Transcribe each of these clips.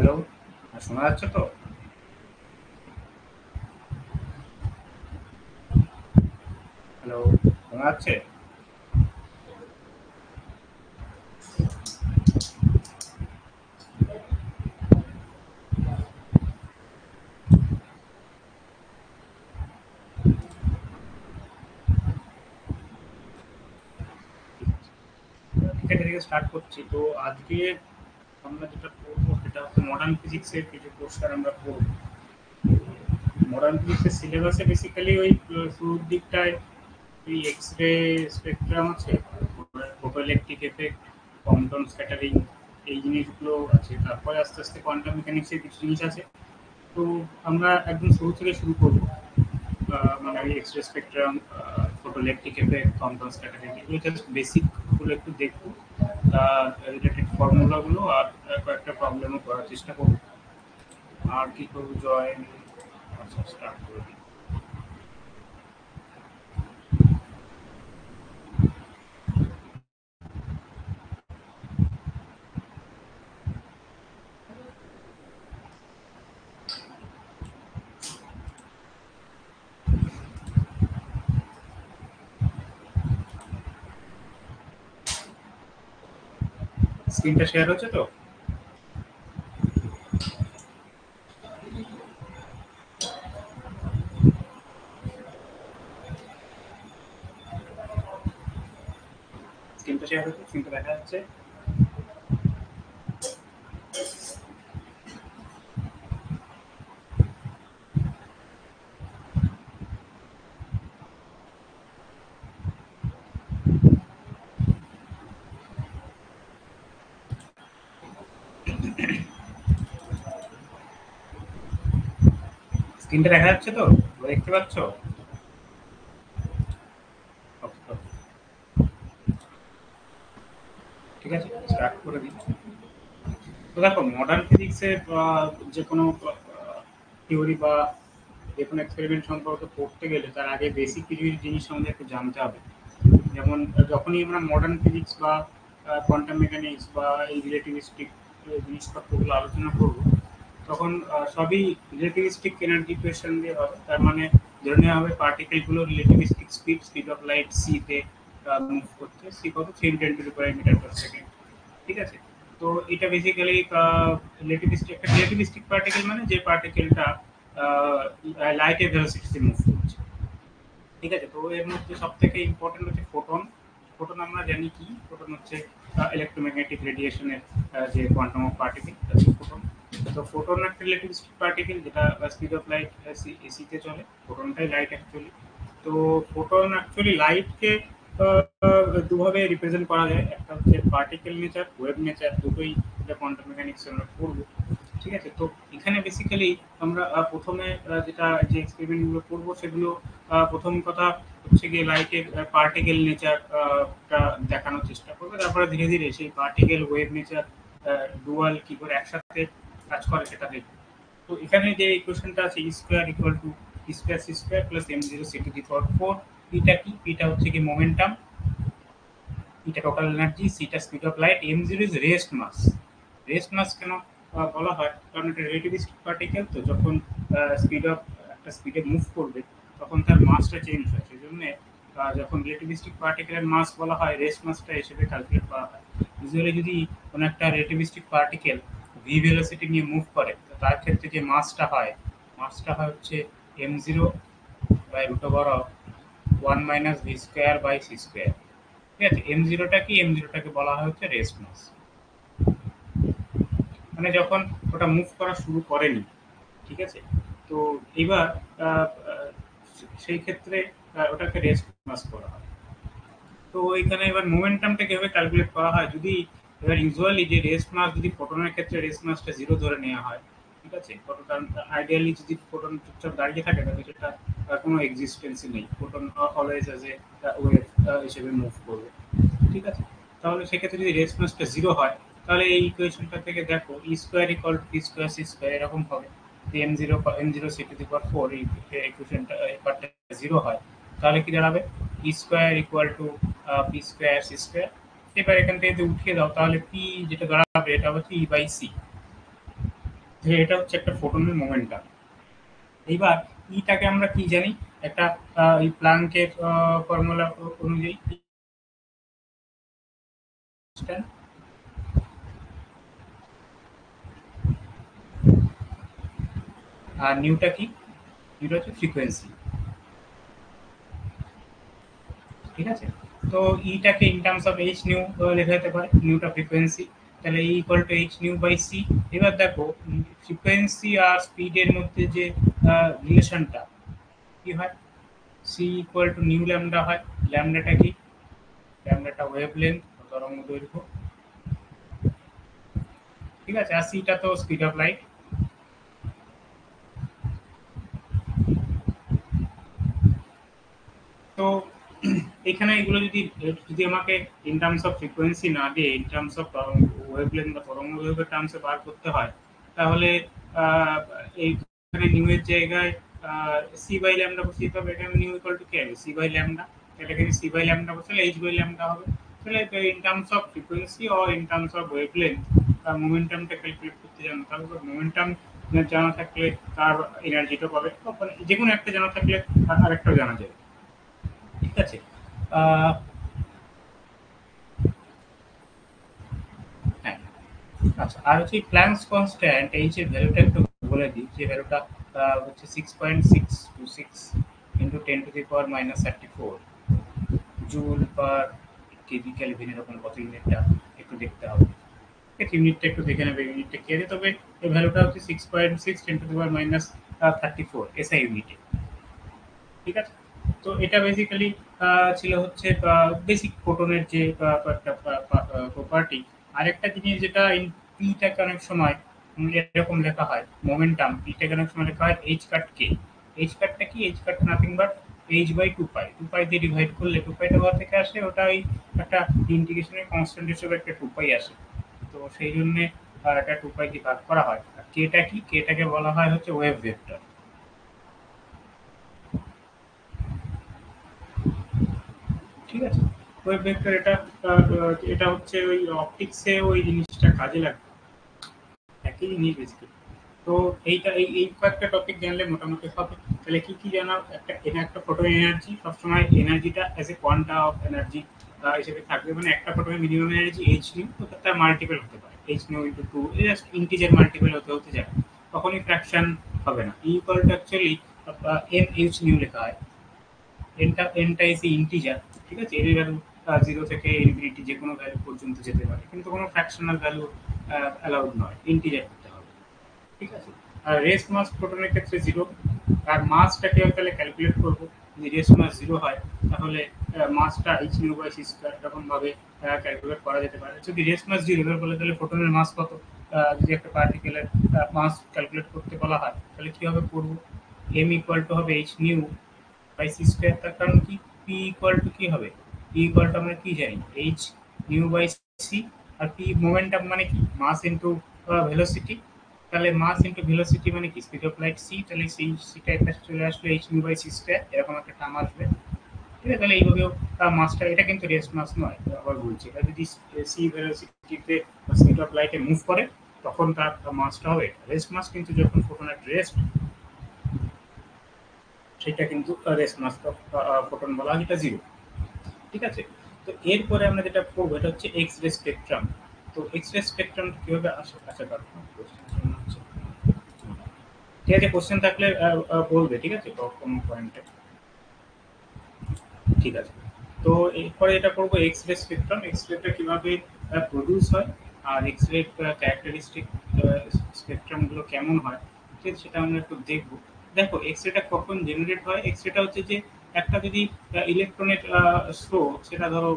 Hello, শোনা যাচ্ছে তো? হ্যালো, শোনা যাচ্ছে? ঠিক আছে, থেকে স্টার্ট করছি। তো আজকে আমরা যেটা পড়বো সেটা হচ্ছে মডার্ন ফিজিক্সের কিছু কোর্সটা আমরা পড়বো। মডার্ন ফিজিক্সের সিলেবাসে বেসিক্যালি ওই শুরুর দিকটায় ওই এক্স রে স্পেকট্রাম আছে, ফটোইলেকট্রিক এফেক্ট, কম্পন স্ক্যাটারিং, এই জিনিসগুলো আছে। তারপরে আস্তে আস্তে কোয়ান্টাম মেকানিক্সের কিছু জিনিস আছে। তো আমরা একদম শুরু থেকে শুরু করবো। মানে ওই x ray spectrum, photoelectric effect, কম্পন স্ক্যাটারিং, এগুলো জাস্ট বেসিক গুলো একটু দেখবো। রিলেটেড ফর্মুলাগুলো আর কয়েকটা প্রবলেমও করার চেষ্টা করবো। আর কি করবো, জয়েন। আচ্ছা, স্টার্ট করে দিই। স্ক্রিনটা শেয়ার হচ্ছে তো? স্ক্রিনটা শেয়ার হচ্ছে, স্ক্রিনটা দেখা যাচ্ছে। স্ক্রিনটা দেখা যাচ্ছে তো? দেখতে পাচ্ছ? ওকে, ওকে, ঠিক আছে, স্টার্ট করে দিই। তো দেখো, মডার্ন ফিজিক্সের যে কোনো থিওরি বা যে কোনো এক্সপেরিমেন্ট সম্পর্কে পড়তে গেলে তার আগে বেসিক কিছু কিছু জিনিস আমাদের একটু জানতে হবে। যেমন যখনই আমরা মডার্ন ফিজিক্স বা কোয়ান্টাম মেকানিক্স বা এই রিলেটিভিস্টিক জিনিসপত্রগুলো আলোচনা করব, তখন সবই রিলেটিভিস্টিক এনার্জি ইকুয়েশন দিয়ে হবে। তার মানে ধরে নেওয়া হবে পার্টিকেলগুলো relativistic speed, speed of light C তে মুভ করছে। সি কত, 3×10⁻⁻⁻⁻⁻⁻⁻⁻⁻⁻⁻⁻⁻⁻⁻⁻⁻⁻⁻⁻⁻⁻⁻⁻⁻⁻⁻⁻⁻⁻⁻⁻⁻⁻⁻⁻⁻⁻⁻⁻⁻⁻⁻⁻⁻⁻⁻⁻⁻⁻⁻⁻⁻⁻⁻⁻⁻⁻⁻⁻⁻⁻⁻⁻⁻⁻⁻⁻⁻⁻⁻⁻⁻⁻⁻⁻⁻⁻⁻⁻⁻⁻⁻⁻⁻⁻⁻⁻⁻⁻ধরি যে পার্টিকেলটা লাইটের ভেলোসিটিতে মুভ করছে। ঠিক আছে, তো এর মধ্যে সব থেকে ইম্পর্টেন্ট হচ্ছে ফোটন। ফোটন আমরা জানি কি, ফোটন হচ্ছে ইলেকট্রোম্যাগনেটিক রেডিয়েশনের যে কোয়ান্টাম অফ পার্টিকেল, ফোটন। তো ফোটন একটা রিলেটিভিস্টিক পার্টিকেল যেটা স্পিড অফ লাইট এসিতে চলে। ফোটনটাই লাইট অ্যাকচুয়ালি। তো ফোটন অ্যাকচুয়ালি লাইটকে দুভাবে রিপ্রেজেন্ট করা যায়। একটা হচ্ছে পার্টিকেল নেচার, ওয়েভ নেচার, দুটোই এটা কোয়ান্টাম মেকানিক্সে আমরা পড়বো। ঠিক আছে, তো এখানে বেসিক্যালি আমরা প্রথমে যেটা যে এক্সপেরিমেন্টগুলো করবো সেগুলো প্রথম কথা হচ্ছে গিয়ে লাইটের পার্টিকেল নেচার দেখানোর চেষ্টা করবে। তারপরে ধীরে ধীরে সেই পার্টিকেল ওয়েভ নেচার ডুয়াল কি করে একসাথে কাজ করে সেটা দেখবো। তো এখানে যে ইকুয়েশনটা আছে, E square equal to E square C square plus M zero C to the power four. এটা কি? এটা হচ্ছে কি মোমেন্টাম, এটা টোটাল এনার্জি, সিটা speed of light, M zero is rest mass. Rest mass কেন বলা হয়? কারণ এটা রিলেটিভিস্টিক পার্টিকেল, তো যখন স্পিড অফ একটা স্পিডে মুভ করবে তখন তার মাসটা চেঞ্জ হয়। সেই জন্য যখন রিলেটিভিস্টিক পার্টিকেলের মাস বলা হয়, রেস্ট মাসটা হিসেবে ক্যালকুলেট করা হয়। ইউজুয়ালি যদি কোনো একটা রিলেটিভিস্টিক পার্টিকেল ভি ভেলোসিটি নিয়ে মুভ করে, তো তার ক্ষেত্রে যে মাসটা হয় হচ্ছে M zero by root over of 1 - v² by c²। ঠিক আছে, এম জিরোটা কি? এম জিরোটাকে বলা হয় হচ্ছে রেস্ট মাস। মানে যখন ওটা মুভ করা শুরু করেনি। ঠিক আছে, তো এবার আহ, আহ, সেই ক্ষেত্রে ওটাকে রেস্ট মাস করা হয়। তো এখানে এবার মোমেন্টামটা কিভাবে ক্যালকুলেট করা হয়, যদি এবার ইউজুয়ালি যে রেস্ট মাস, যদি ফোটনের ক্ষেত্রে রেস্ট মাসটা জিরো ধরে নেওয়া হয়। ঠিক আছে, কারণ আইডিয়ালি যদি ফোটন চুপচাপ দাঁড়িয়ে থাকে তাহলে সেটা কোনো এক্সিস্টেন্সই নেই। Photon always as a wave হিসেবে মুভ করবে। ঠিক আছে, তাহলে সেক্ষেত্রে যদি রেস্ট মাসটা জিরো হয়, তাহলে এই ইকুয়েশনটা থেকে দেখো E square equal to T square C square এরকম হবে। M zero C to the power four, এই ইকুয়েশনটা এই পার্টটা জিরো হয়, তাহলে কি দাঁড়াবে? E square equal to P square C square. এবার এখান থেকে যদি উঠিয়ে দাও তাহলে পি যেটা দাঁড়াবে এটা হচ্ছে ই বাই সি। যে এটা হচ্ছে একটা ফোটনের মোমেন্টাম। এইবার ইটাকে আমরা কি জানি, একটা এই প্লাঙ্কের ফর্মুলা অনুযায়ী constant, আর নিউটা কি, নিউটা হচ্ছে ফ্রিকোয়েন্সি। ঠিক আছে, তো ইটাকে in terms of H nu লেখা যেতে পারে, নিউটা ফ্রিকোয়েন্সি, তাহলে E equal to H nu by C. এবার দেখো ফ্রিকোয়েন্সি আর স্পিডের মধ্যে যে রিলেশনটা কি হয়, C equal to nu lambda হয়। ল্যামডাটা কি, ল্যামডাটা ওয়েভ লেন্থ, তরঙ্গ দৈর্ঘ্য। ঠিক আছে, আর সিটা তো স্পিড অফ লাইট। তো এখানে এগুলো যদি যদি আমাকে ইন টার্মস অফ ফ্রিকোয়েন্সি না দিয়ে ইন টার্মস অফ ওয়েভলেন্থ বা তরঙ্গ দৈর্ঘ্যের টার্মসে বার করতে হয়, তাহলে আহ, এইখানে নিউ এর জায়গায় সি বাই ল্যামডা বসিয়ে দিতে হবে। এখানে নিউ ইকুয়াল টু কি হবে, সি বাই ল্যামডা। তাহলে এখানে সি বাই ল্যামডা বসালে এইচ বাই ল্যামডা হবে। তাহলে in terms of frequency or in terms of wavelength মোমেন্টামটা ক্যালকুলেট করতে জানতে হবে। মোমেন্টাম জানা থাকলে তার এনার্জিটা পাবে, মানে যে কোনো একটা জানা থাকলে আরেকটাও জানা যাবে। ঠিক আছে। আহ, হ্যাঁ, আচ্ছা, আর হচ্ছে প্ল্যাঙ্কস কনস্ট্যান্ট এইচ এর ভ্যালুটা একটু বলে দিই। যে ভ্যালুটা হচ্ছে 6.626 into 10⁻−34 joule per KG kelvin, এরকম কত ইউনিটটা একটু দেখতে হবে। ঠিক আছে, ইউনিটটা একটু দেখে নেবে, ইউনিটটা কি আছে। তবে এই ভ্যালুটা হচ্ছে 6.6 10⁻−34 এসআই ইউনিটে। ঠিক আছে, তো এটা বেসিক্যালি ছিল হচ্ছে বেসিক ফোটনের যে একটা প্রপার্টি। আরেকটা জিনিস যেটা পিটাকে অনেক সময় এরকম লেখা হয়, মোমেন্টাম পিটাকে অনেক সময় লেখা হয় এইচ কাট কে। এইচ কাটটা কি, H cut nothing but H by two pi. Two pi দিয়ে ডিভাইড করলে টু পাইটা কোথা থেকে আসে, ওটা ওই একটা ইন্টিগ্রেশনের কনস্ট্যান্ট হিসেবে একটা টু পাই আসে। তো সেই জন্যে এটা টু পাই দিয়ে ভাগ করা হয়। আর কেটা কি, কেটাকে বলা হয় হচ্ছে ওয়েভ ভেক্টর। ঠিক আছে, ওয়েভ ভেক্টর এটা এটা হচ্ছে ওই অপটিক্সে ওই জিনিসটা কাজে লাগে, একই জিনিস বেসিক্যালি। তো এইটা এই কয়েকটা টপিক জানলে মোটামুটি হবে। তাহলে কি কি জানা, একটা একটা ফোটন এনার্জি সবসময় এনার্জিটা as a quanta of energy হিসেবে থাকবে। মানে একটা ফোটনের মিনিমাম এনার্জি এইচ নিউ, তো তার মাল্টিপল হতে পারে H nu into two, just integer multiple হতে হতে যাবে, কখনই ফ্র্যাকশন হবে না। E equal to actually M H nu লেখা হয়। এনটা ইজ ইন্টিজার। ঠিক আছে, এর ভ্যালু জিরো থেকে ইনফিনিটি যে কোনো ভ্যালু পর্যন্ত যেতে পারে, কিন্তু কোনো ফ্র্যাকশনাল ভ্যালু অ্যালাউড নয়, ইন্টিজার হতে হবে। ঠিক আছে, আর রেস মাস প্রোটনের ক্ষেত্রে জিরো। আর মাসটাকে তাহলে ক্যালকুলেট করবো, যদি রেস মাস জিরো হয় তাহলে মাসটা H nu by C square এরকম ভাবে ক্যালকুলেট করা যেতে পারে। যদি রেস মাস জিরো এবার বলে তাহলে ফোটনের মাস কত, যদি একটা পার্টিকেলের মাস ক্যালকুলেট করতে বলা হয় তাহলে কিভাবে করবো, এম ইকুয়াল টু হবে H nu by C square. তার কারণ কি, পি ইকুয়াল টু কি হবে, পি ইকুয়াল টু আমরা কি জানি, এইচ নিউ বাই সি। আর পি মোমেন্টাম মানে কি, মাস ইন্টু ভেলোসিটি। তাহলে মাস ইন্টু ভেলোসিটি মানে কি, স্পিড অফ লাইট সি। তাহলে সেই সিটা একটা চলে আসলো H nu by C square, এরকম একটা টার্ম আসবে। ঠিক আছে, তাহলে এইভাবেও মাসটা, এটা কিন্তু রেস্ট মাস নয়, আবার বলছি, এটা যদি সি ভেলোসিটিতে স্পিড অফ লাইটে মুভ করে তখন তার মাসটা হবে রেস্ট মাস। কিন্তু যখন ফোটন একটা রেস্ট, সেটা কিন্তু রেস্ট মাস অফ ফোটন বলা হয়, যেটা জিরো। ঠিক আছে, তো এরপরে আমরা যেটা পড়বো এটা হচ্ছে এক্স রে স্পেকট্রাম। তো এক্স রে স্পেকট্রাম কিভাবে আসে, আচ্ছা কারণ ঠিক আছে, কোশ্চেন থাকলে বলবে। ঠিক আছে, কোনো পয়েন্টে। ঠিক আছে, তো এরপরে এটা করবো এক্স রে স্পেকট্রাম, এক্স রেটা কিভাবে প্রডিউস হয়, আর এক্স রে ক্যারেক্টারিস্টিক স্পেকট্রাম গুলো কেমন হয়, ঠিক আছে, সেটা আমরা একটু দেখবো। দেখো এক্স রেটা কখন জেনারেট হয়, এক্স রেটা হচ্ছে যে একটা যদি ইলেকট্রনের স্লো, সেটা ধরো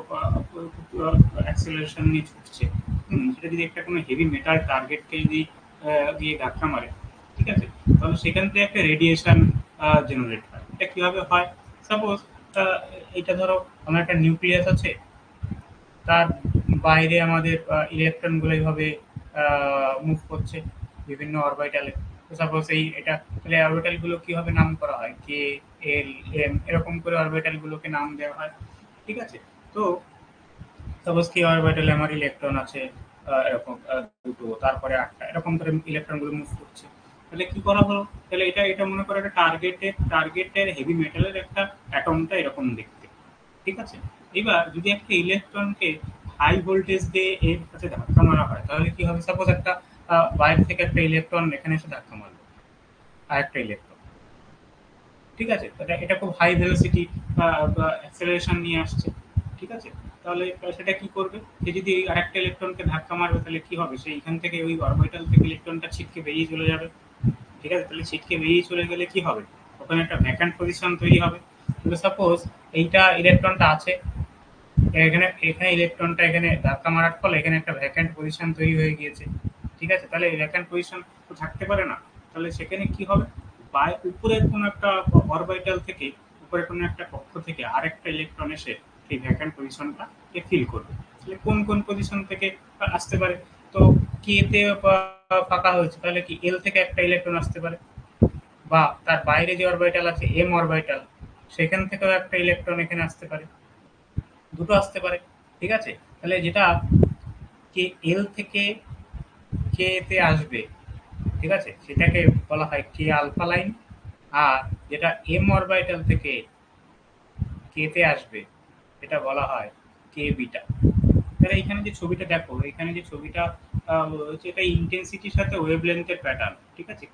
অ্যাক্সেলারেশন নিয়ে ছুটছে, সেটা যদি একটা কোনো হেভি মেটাল টার্গেটকে যদি দিয়ে ধাক্কা মারে, ঠিক আছে, তাহলে সেখান থেকে একটা রেডিয়েশন জেনারেট হয়। এটা কিভাবে হয়, সাপোজ এটা ধরো আমার একটা নিউক্লিয়াস আছে, তার বাইরে আমাদের ইলেকট্রনগুলো এইভাবে মুভ করছে বিভিন্ন অরবিটালে। তো সাপোজ এই এটা, তাহলে অরবিটাল গুলো কিভাবে নাম করা হয়, কে, এল, এম, এরকম করে অরবিটাল গুলোকে নাম দেওয়া হয়। ঠিক আছে, তো সাপোজ কে অরবিটালে আমার ইলেকট্রন আছে, এরকম দুটো, তারপরে আটটা, এরকম করে ইলেকট্রনগুলো মুভ করছে। তাহলে কি করা হলো? তাহলে এটা মনে করো একটা টার্গেটের হেভি মেটালের একটা অ্যাটমটা এরকম দেখতে। ঠিক আছে? এবার যদি একটা ইলেকট্রনকে হাই ভোল্টেজ দিয়ে এর কাছে ধাক্কা মারা হয়, তাহলে কি হবে? সাপোজ একটা বাইরে থেকে একটা ইলেকট্রন এখানে এসে ধাক্কা মারলো, আর একটা ইলেকট্রন। ঠিক আছে? এটা এটা খুব হাই ভেলোসিটি অ্যাক্সেলারেশন নিয়ে আসছে। ঠিক আছে? তাহলে সেটা কি করবে? সে যদি আরেকটা ইলেকট্রনকে ধাক্কা মারবে, তাহলে কি হবে? সে এখান থেকে ওই অরবিটাল থেকে ইলেকট্রনটা ছিটকে বেরিয়ে চলে যাবে। ঠিক আছে? তাহলে ছিটকে বেরিয়ে চলে গেলে কি হবে? ওখানে একটা ভ্যাকান্ট পজিশন তৈরি হবে। তাহলে সাপোজ এইটা ইলেকট্রনটা আছে, এখানে এখানে ইলেকট্রনটা এখানে ধাক্কা মারার ফলে এখানে একটা ভ্যাকান্ট পজিশন তৈরি হয়ে গিয়েছে। ঠিক আছে? তাহলে ভ্যাকান্ট পজিশন তো থাকতে পারে না। তাহলে সেখানে কি হবে? বা উপরের কোনো একটা অরবিটাল থেকে, উপরে কোনো একটা কক্ষ থেকে আরেকটা ইলেকট্রন এসে সেই ভ্যাকান্ট পজিশনটাকে ফিল করবে। তাহলে কোন কোন পজিশন থেকে আসতে পারে? তো কে তে ফাঁকা হয়েছে, তাহলে কি এল থেকে একটা ইলেকট্রন আসতে পারে, বা তার বাইরে যে অরবিটাল আছে এম অরবিটাল, সেখান থেকেও একটা ইলেকট্রন এখানে আসতে পারে, দুটো আসতে পারে। ঠিক আছে? তাহলে যেটা কে এল থেকে কে তে আসবে, ঠিক আছে, সেটাকে বলা হয় কে আলফা লাইন। আর যেটা এম অরবিটাল থেকে কে তে আসবে, এটা বলা হয় কে বিটা। তাহলে এখানে যে ছবিটা দেখো, এখানে যে ছবিটা হচ্ছে, এটা ইন্টেন্সিটির সাথে ওয়েভলেন্থের প্যাটার্ন। ঠিক আছে?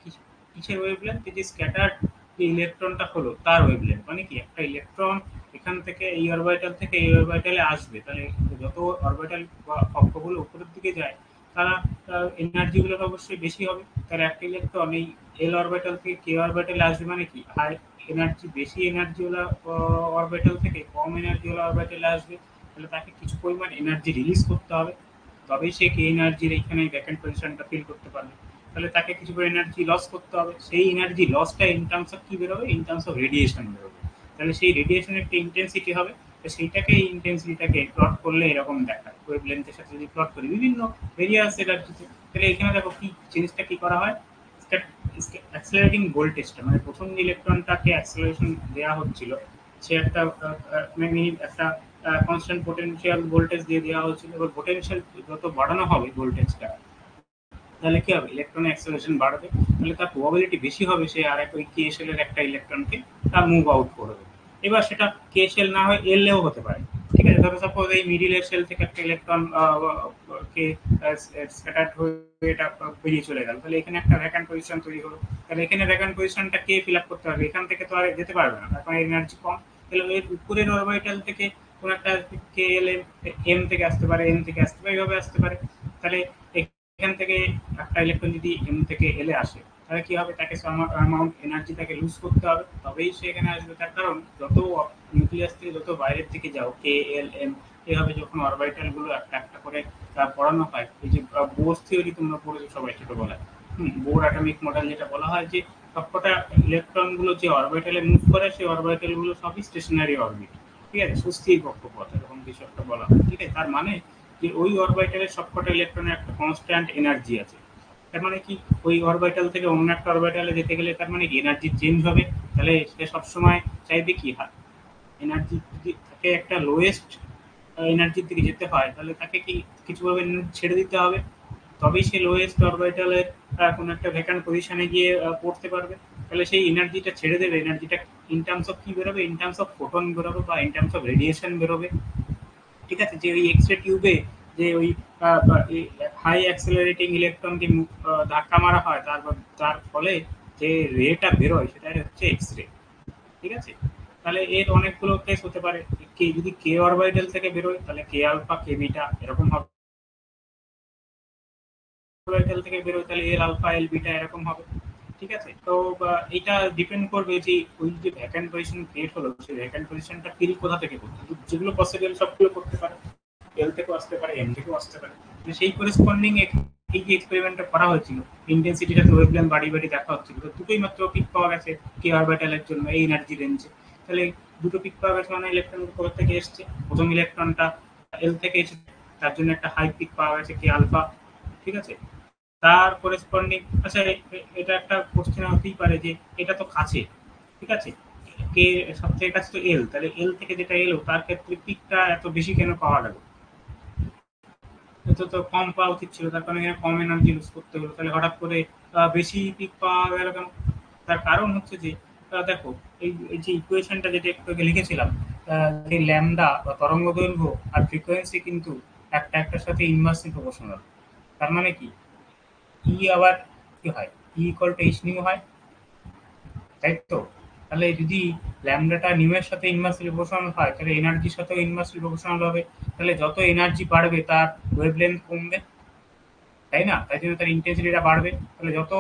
কিসের ওয়েভলেন্থ? যে স্ক্যাটার্ড যে ইলেকট্রনটা হলো তার ওয়েভলেন্থ। মানে কি, একটা ইলেকট্রন এখান থেকে এই অরবিটাল থেকে এই অরবিটালে আসবে, তাহলে যত অরবিটাল বা কক্ষগুলো উপরের দিকে যায়, তারা এনার্জি গুলো অবশ্যই বেশি হবে। তার একটা ইলেকট্রন এই এল অরবিটাল থেকে কে অরবিটালে আসবে, মানে কি হাই এনার্জি, বেশি এনার্জি ওলা অরবিটাল থেকে কম এনার্জি ওলা অরবিটালে আসবে। তাহলে তাকে কিছু পরিমাণ এনার্জি রিলিজ করতে হবে, তবেই সে কে এনার্জির এখানে ভ্যাকেন্ট পজিশনটা ফিল করতে পারবে। তাহলে তাকে কিছু এনার্জি লস করতে হবে, সেই এনার্জি লসটা ইন টার্মস অফ কি বেরোবে? ইন টার্মস অফ রেডিয়েশন বেরোবে। তাহলে সেই রেডিয়েশনের একটা ইন্টেন্সিটি হবে। তো সেইটাকে, ইন্টেন্সিটিটাকে প্লট করলে এরকম দেখায়। ওয়েভ লেন্থের সাথে যদি প্লট করি বিভিন্ন ভেরিয়াস এনার্জিতে, তাহলে এখানে দেখো কি জিনিসটা কি করা হয়? অ্যাক্সেলারেটিং ভোল্টেজটা, মানে প্রথম যে ইলেকট্রনটাকে অ্যাক্সেলারেশন দেওয়া হচ্ছিল, সে একটা একটা কনস্ট্যান্ট পোটেনশিয়াল ভোল্টেজ দিয়ে দেওয়া হয়েছিল। এবার পোটেনশিয়াল যত বাড়ানো হবে ভোল্টেজটা, তাহলে কি হবে? ইলেকট্রনের অ্যাক্সেলারেশন বাড়বে। তাহলে তার প্রবাবিলিটি বেশি হবে সে আর এক ওই কে শেলের একটা ইলেকট্রনকে তার মুভ আউট করবে। এবার সেটা কে শেল না হয় এল এও হতে পারে। ঠিক আছে? ধরো সাপোজ এই মিডিলের শেল থেকে একটা ইলেকট্রন কে স্ক্যাটার্ড হয়ে এটা বেরিয়ে চলে গেল, তাহলে এখানে একটা ভ্যাকান্ট পজিশন তৈরি হলো। তাহলে এখানে ভ্যাকান্ট পজিশনটা কে ফিল আপ করতে হবে? এখান থেকে তো আর যেতে পারবে না, এখন এনার্জি কম। তাহলে এর উপরের অরবিটাল থেকে কোন একটা কে এল এম থেকে আসতে পারে, এম থেকে আসতে পারে, এইভাবে আসতে পারে। তাহলে এখান থেকে একটা ইলেকট্রন যদি এম থেকে এলে আসে, তাহলে কি হবে? তাকে অ্যামাউন্ট এনার্জি তাকে লুজ করতে হবে, তবেই সে এখানে আসবে। তার কারণ যত নিউক্লিয়াস থেকে যত বাইরের দিকে যাও কে এল এম, এভাবে যখন অরবিটাল গুলো একটা একটা করে পড়ানো হয়, এই যে বোর থিওরি তোমরা পড়েছো সবাই ছোটবেলায়, বোর অ্যাটমিক মডেল, যেটা বলা হয় যে সবকটা ইলেকট্রন গুলো যে অরবিটালে মুভ করে, সেই অরবিটাল গুলো সবই স্টেশনারি অরবিট। ঠিক আছে? সুস্থির কক্ষপথ এরকম কিছু একটা বলা হয়। ঠিক আছে? তার মানে যে ওই অরবিটালের সবকটা ইলেকট্রনের একটা কনস্ট্যান্ট এনার্জি আছে। তার মানে কি, ওই অরবিটাল থেকে অন্য একটা অরবিটালে যেতে গেলে তার মানে কি এনার্জি চেঞ্জ হবে। তাহলে সে সবসময় চাইবে কি, এনার্জি যদি তাকে একটা লোয়েস্ট এনার্জির দিকে যেতে হয়, তাহলে তাকে কি কিছুভাবে এনার্জি ছেড়ে দিতে হবে, তবেই সে লোয়েস্ট অরবিটালের কোনো একটা ভ্যাকান্ট পজিশনে গিয়ে পড়তে পারবে। তাহলে সেই এনার্জিটা ছেড়ে দেবে, এনার্জিটা ইন টার্মস অফ কি বেরোবে? ইন টার্মস অফ ফোটন বেরোবে, বা ইন টার্মস অফ রেডিয়েশন বেরোবে। ঠিক আছে? যে ওই এক্স রে টিউবে যে ওই হাই অ্যাক্সেলারেটিং ইলেকট্রনকে ধাক্কা মারা হয়, তার ফলে যে রেটা বেরোয় সেটা হচ্ছে এক্স রে। ঠিক আছে? তাহলে এর অনেকগুলো কেস হতে পারে। কে যদি কে অরবিটাল থেকে বেরোয়, তাহলে কে আলফা কে বিটা এরকম হবে। অরবিটাল থেকে বেরোয়, তাহলে এল আলফা এল বিটা এরকম হবে। ঠিক আছে? তো এটা ডিপেন্ড করবে যে ওই যে ভ্যাকান্ট পজিশন ক্রিয়েট হলো, সেই ভ্যাকান্ট পজিশনটা ফিল কোথা থেকে করতে, যেগুলো পসিবল সবগুলো করতে পারে। এল থেকেও আসতে পারে, এম থেকেও আসতে পারে। তো সেই করেসপন্ডিং এই যে এক্সপেরিমেন্টটা করা হয়েছিল, ইন্টেন্সিটির সাথে ওয়েভলেন্থ বাড়িয়ে বাড়িয়ে দেখা হচ্ছিল, তো দুটোই মাত্র পিক পাওয়া গেছে কে অরবিটালের জন্য এই এনার্জি রেঞ্জে। তাহলে দুটো পিক পাওয়া গেছে মানে ইলেকট্রন কোথা থেকে এসছে? প্রথম ইলেকট্রনটা এল থেকে এসেছে, তার জন্য একটা হাই পিক পাওয়া গেছে কে আলফা। ঠিক আছে? তার করেসপন্ডিং, আচ্ছা এটা একটা কোশ্চেন হতেই পারে যে এটা তো কাছে, ঠিক আছে, কে সব থেকে কাছে তো এল, তাহলে এল থেকে যেটা এলো তার ক্ষেত্রে পিকটা এত বেশি কেন পাওয়া গেল? তো তো কম পাওয়া উচিত ছিল, তার কারণে এখানে কম এনার্জি ইউজ করতে হলো। তাহলে হঠাৎ করে বেশি পিক পাওয়া গেল কেন? তার কারণ হচ্ছে যে দেখো, এই যে ইকুয়েশনটা যেটা একটু আগে লিখেছিলাম, যে ল্যামডা বা তরঙ্গ দৈর্ঘ্য আর ফ্রিকোয়েন্সি কিন্তু একটা একটার সাথে ইনভার্সলি প্রপোর্শনাল। তার মানে কি, আবার কি হয়, ইকুয়াল টু এইচ নিউ হয়, তাই তো? তাহলে যদি ল্যামডাটা নিউ এর সাথে ইনভার্সলি প্রপোর্শনাল হয়, তাহলে এনার্জির সাথেও ইনভার্সলি প্রপোর্শনাল হবে। তাহলে যত এনার্জি বাড়বে তার ওয়েভলেন্থ কমবে, তাই না? তাই জন্য তার ইন্টেন্সিটিটা বাড়বে। তাহলে যত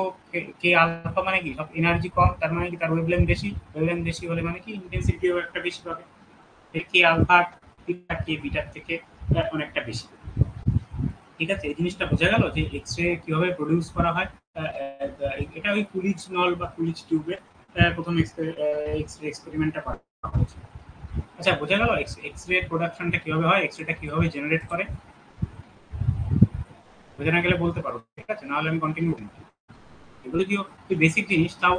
কে আলফা মানে কি, সব এনার্জি কম, তার মানে কি তার ওয়েভলেন্থ বেশি। ওয়েভলেন্থ বেশি হলে মানে কি ইন্টেন্সিটিও একটা বেশি পাবে। কে আলফা কে বিটার থেকে অনেকটা বেশি। ঠিক আছে, এই জিনিসটা বোঝা গেল যে এক্স রে কিভাবে প্রডিউস করা হয়। এটা ওই কুলিজ নল বা কুলিজ টিউবে প্রথম এক্স রে এক্সপেরিমেন্টটা করা হয়েছিল। আচ্ছা, বোঝা গেল এক্স রে প্রোডাকশনটা কিভাবে হয়, এক্স রেটা কিভাবে জেনারেট করে। বোঝা না গেলে বলতে পারো, ঠিক আছে, নাহলে আমি কন্টিনিউ করি। এগুলো যদিও বেসিক জিনিস, তাও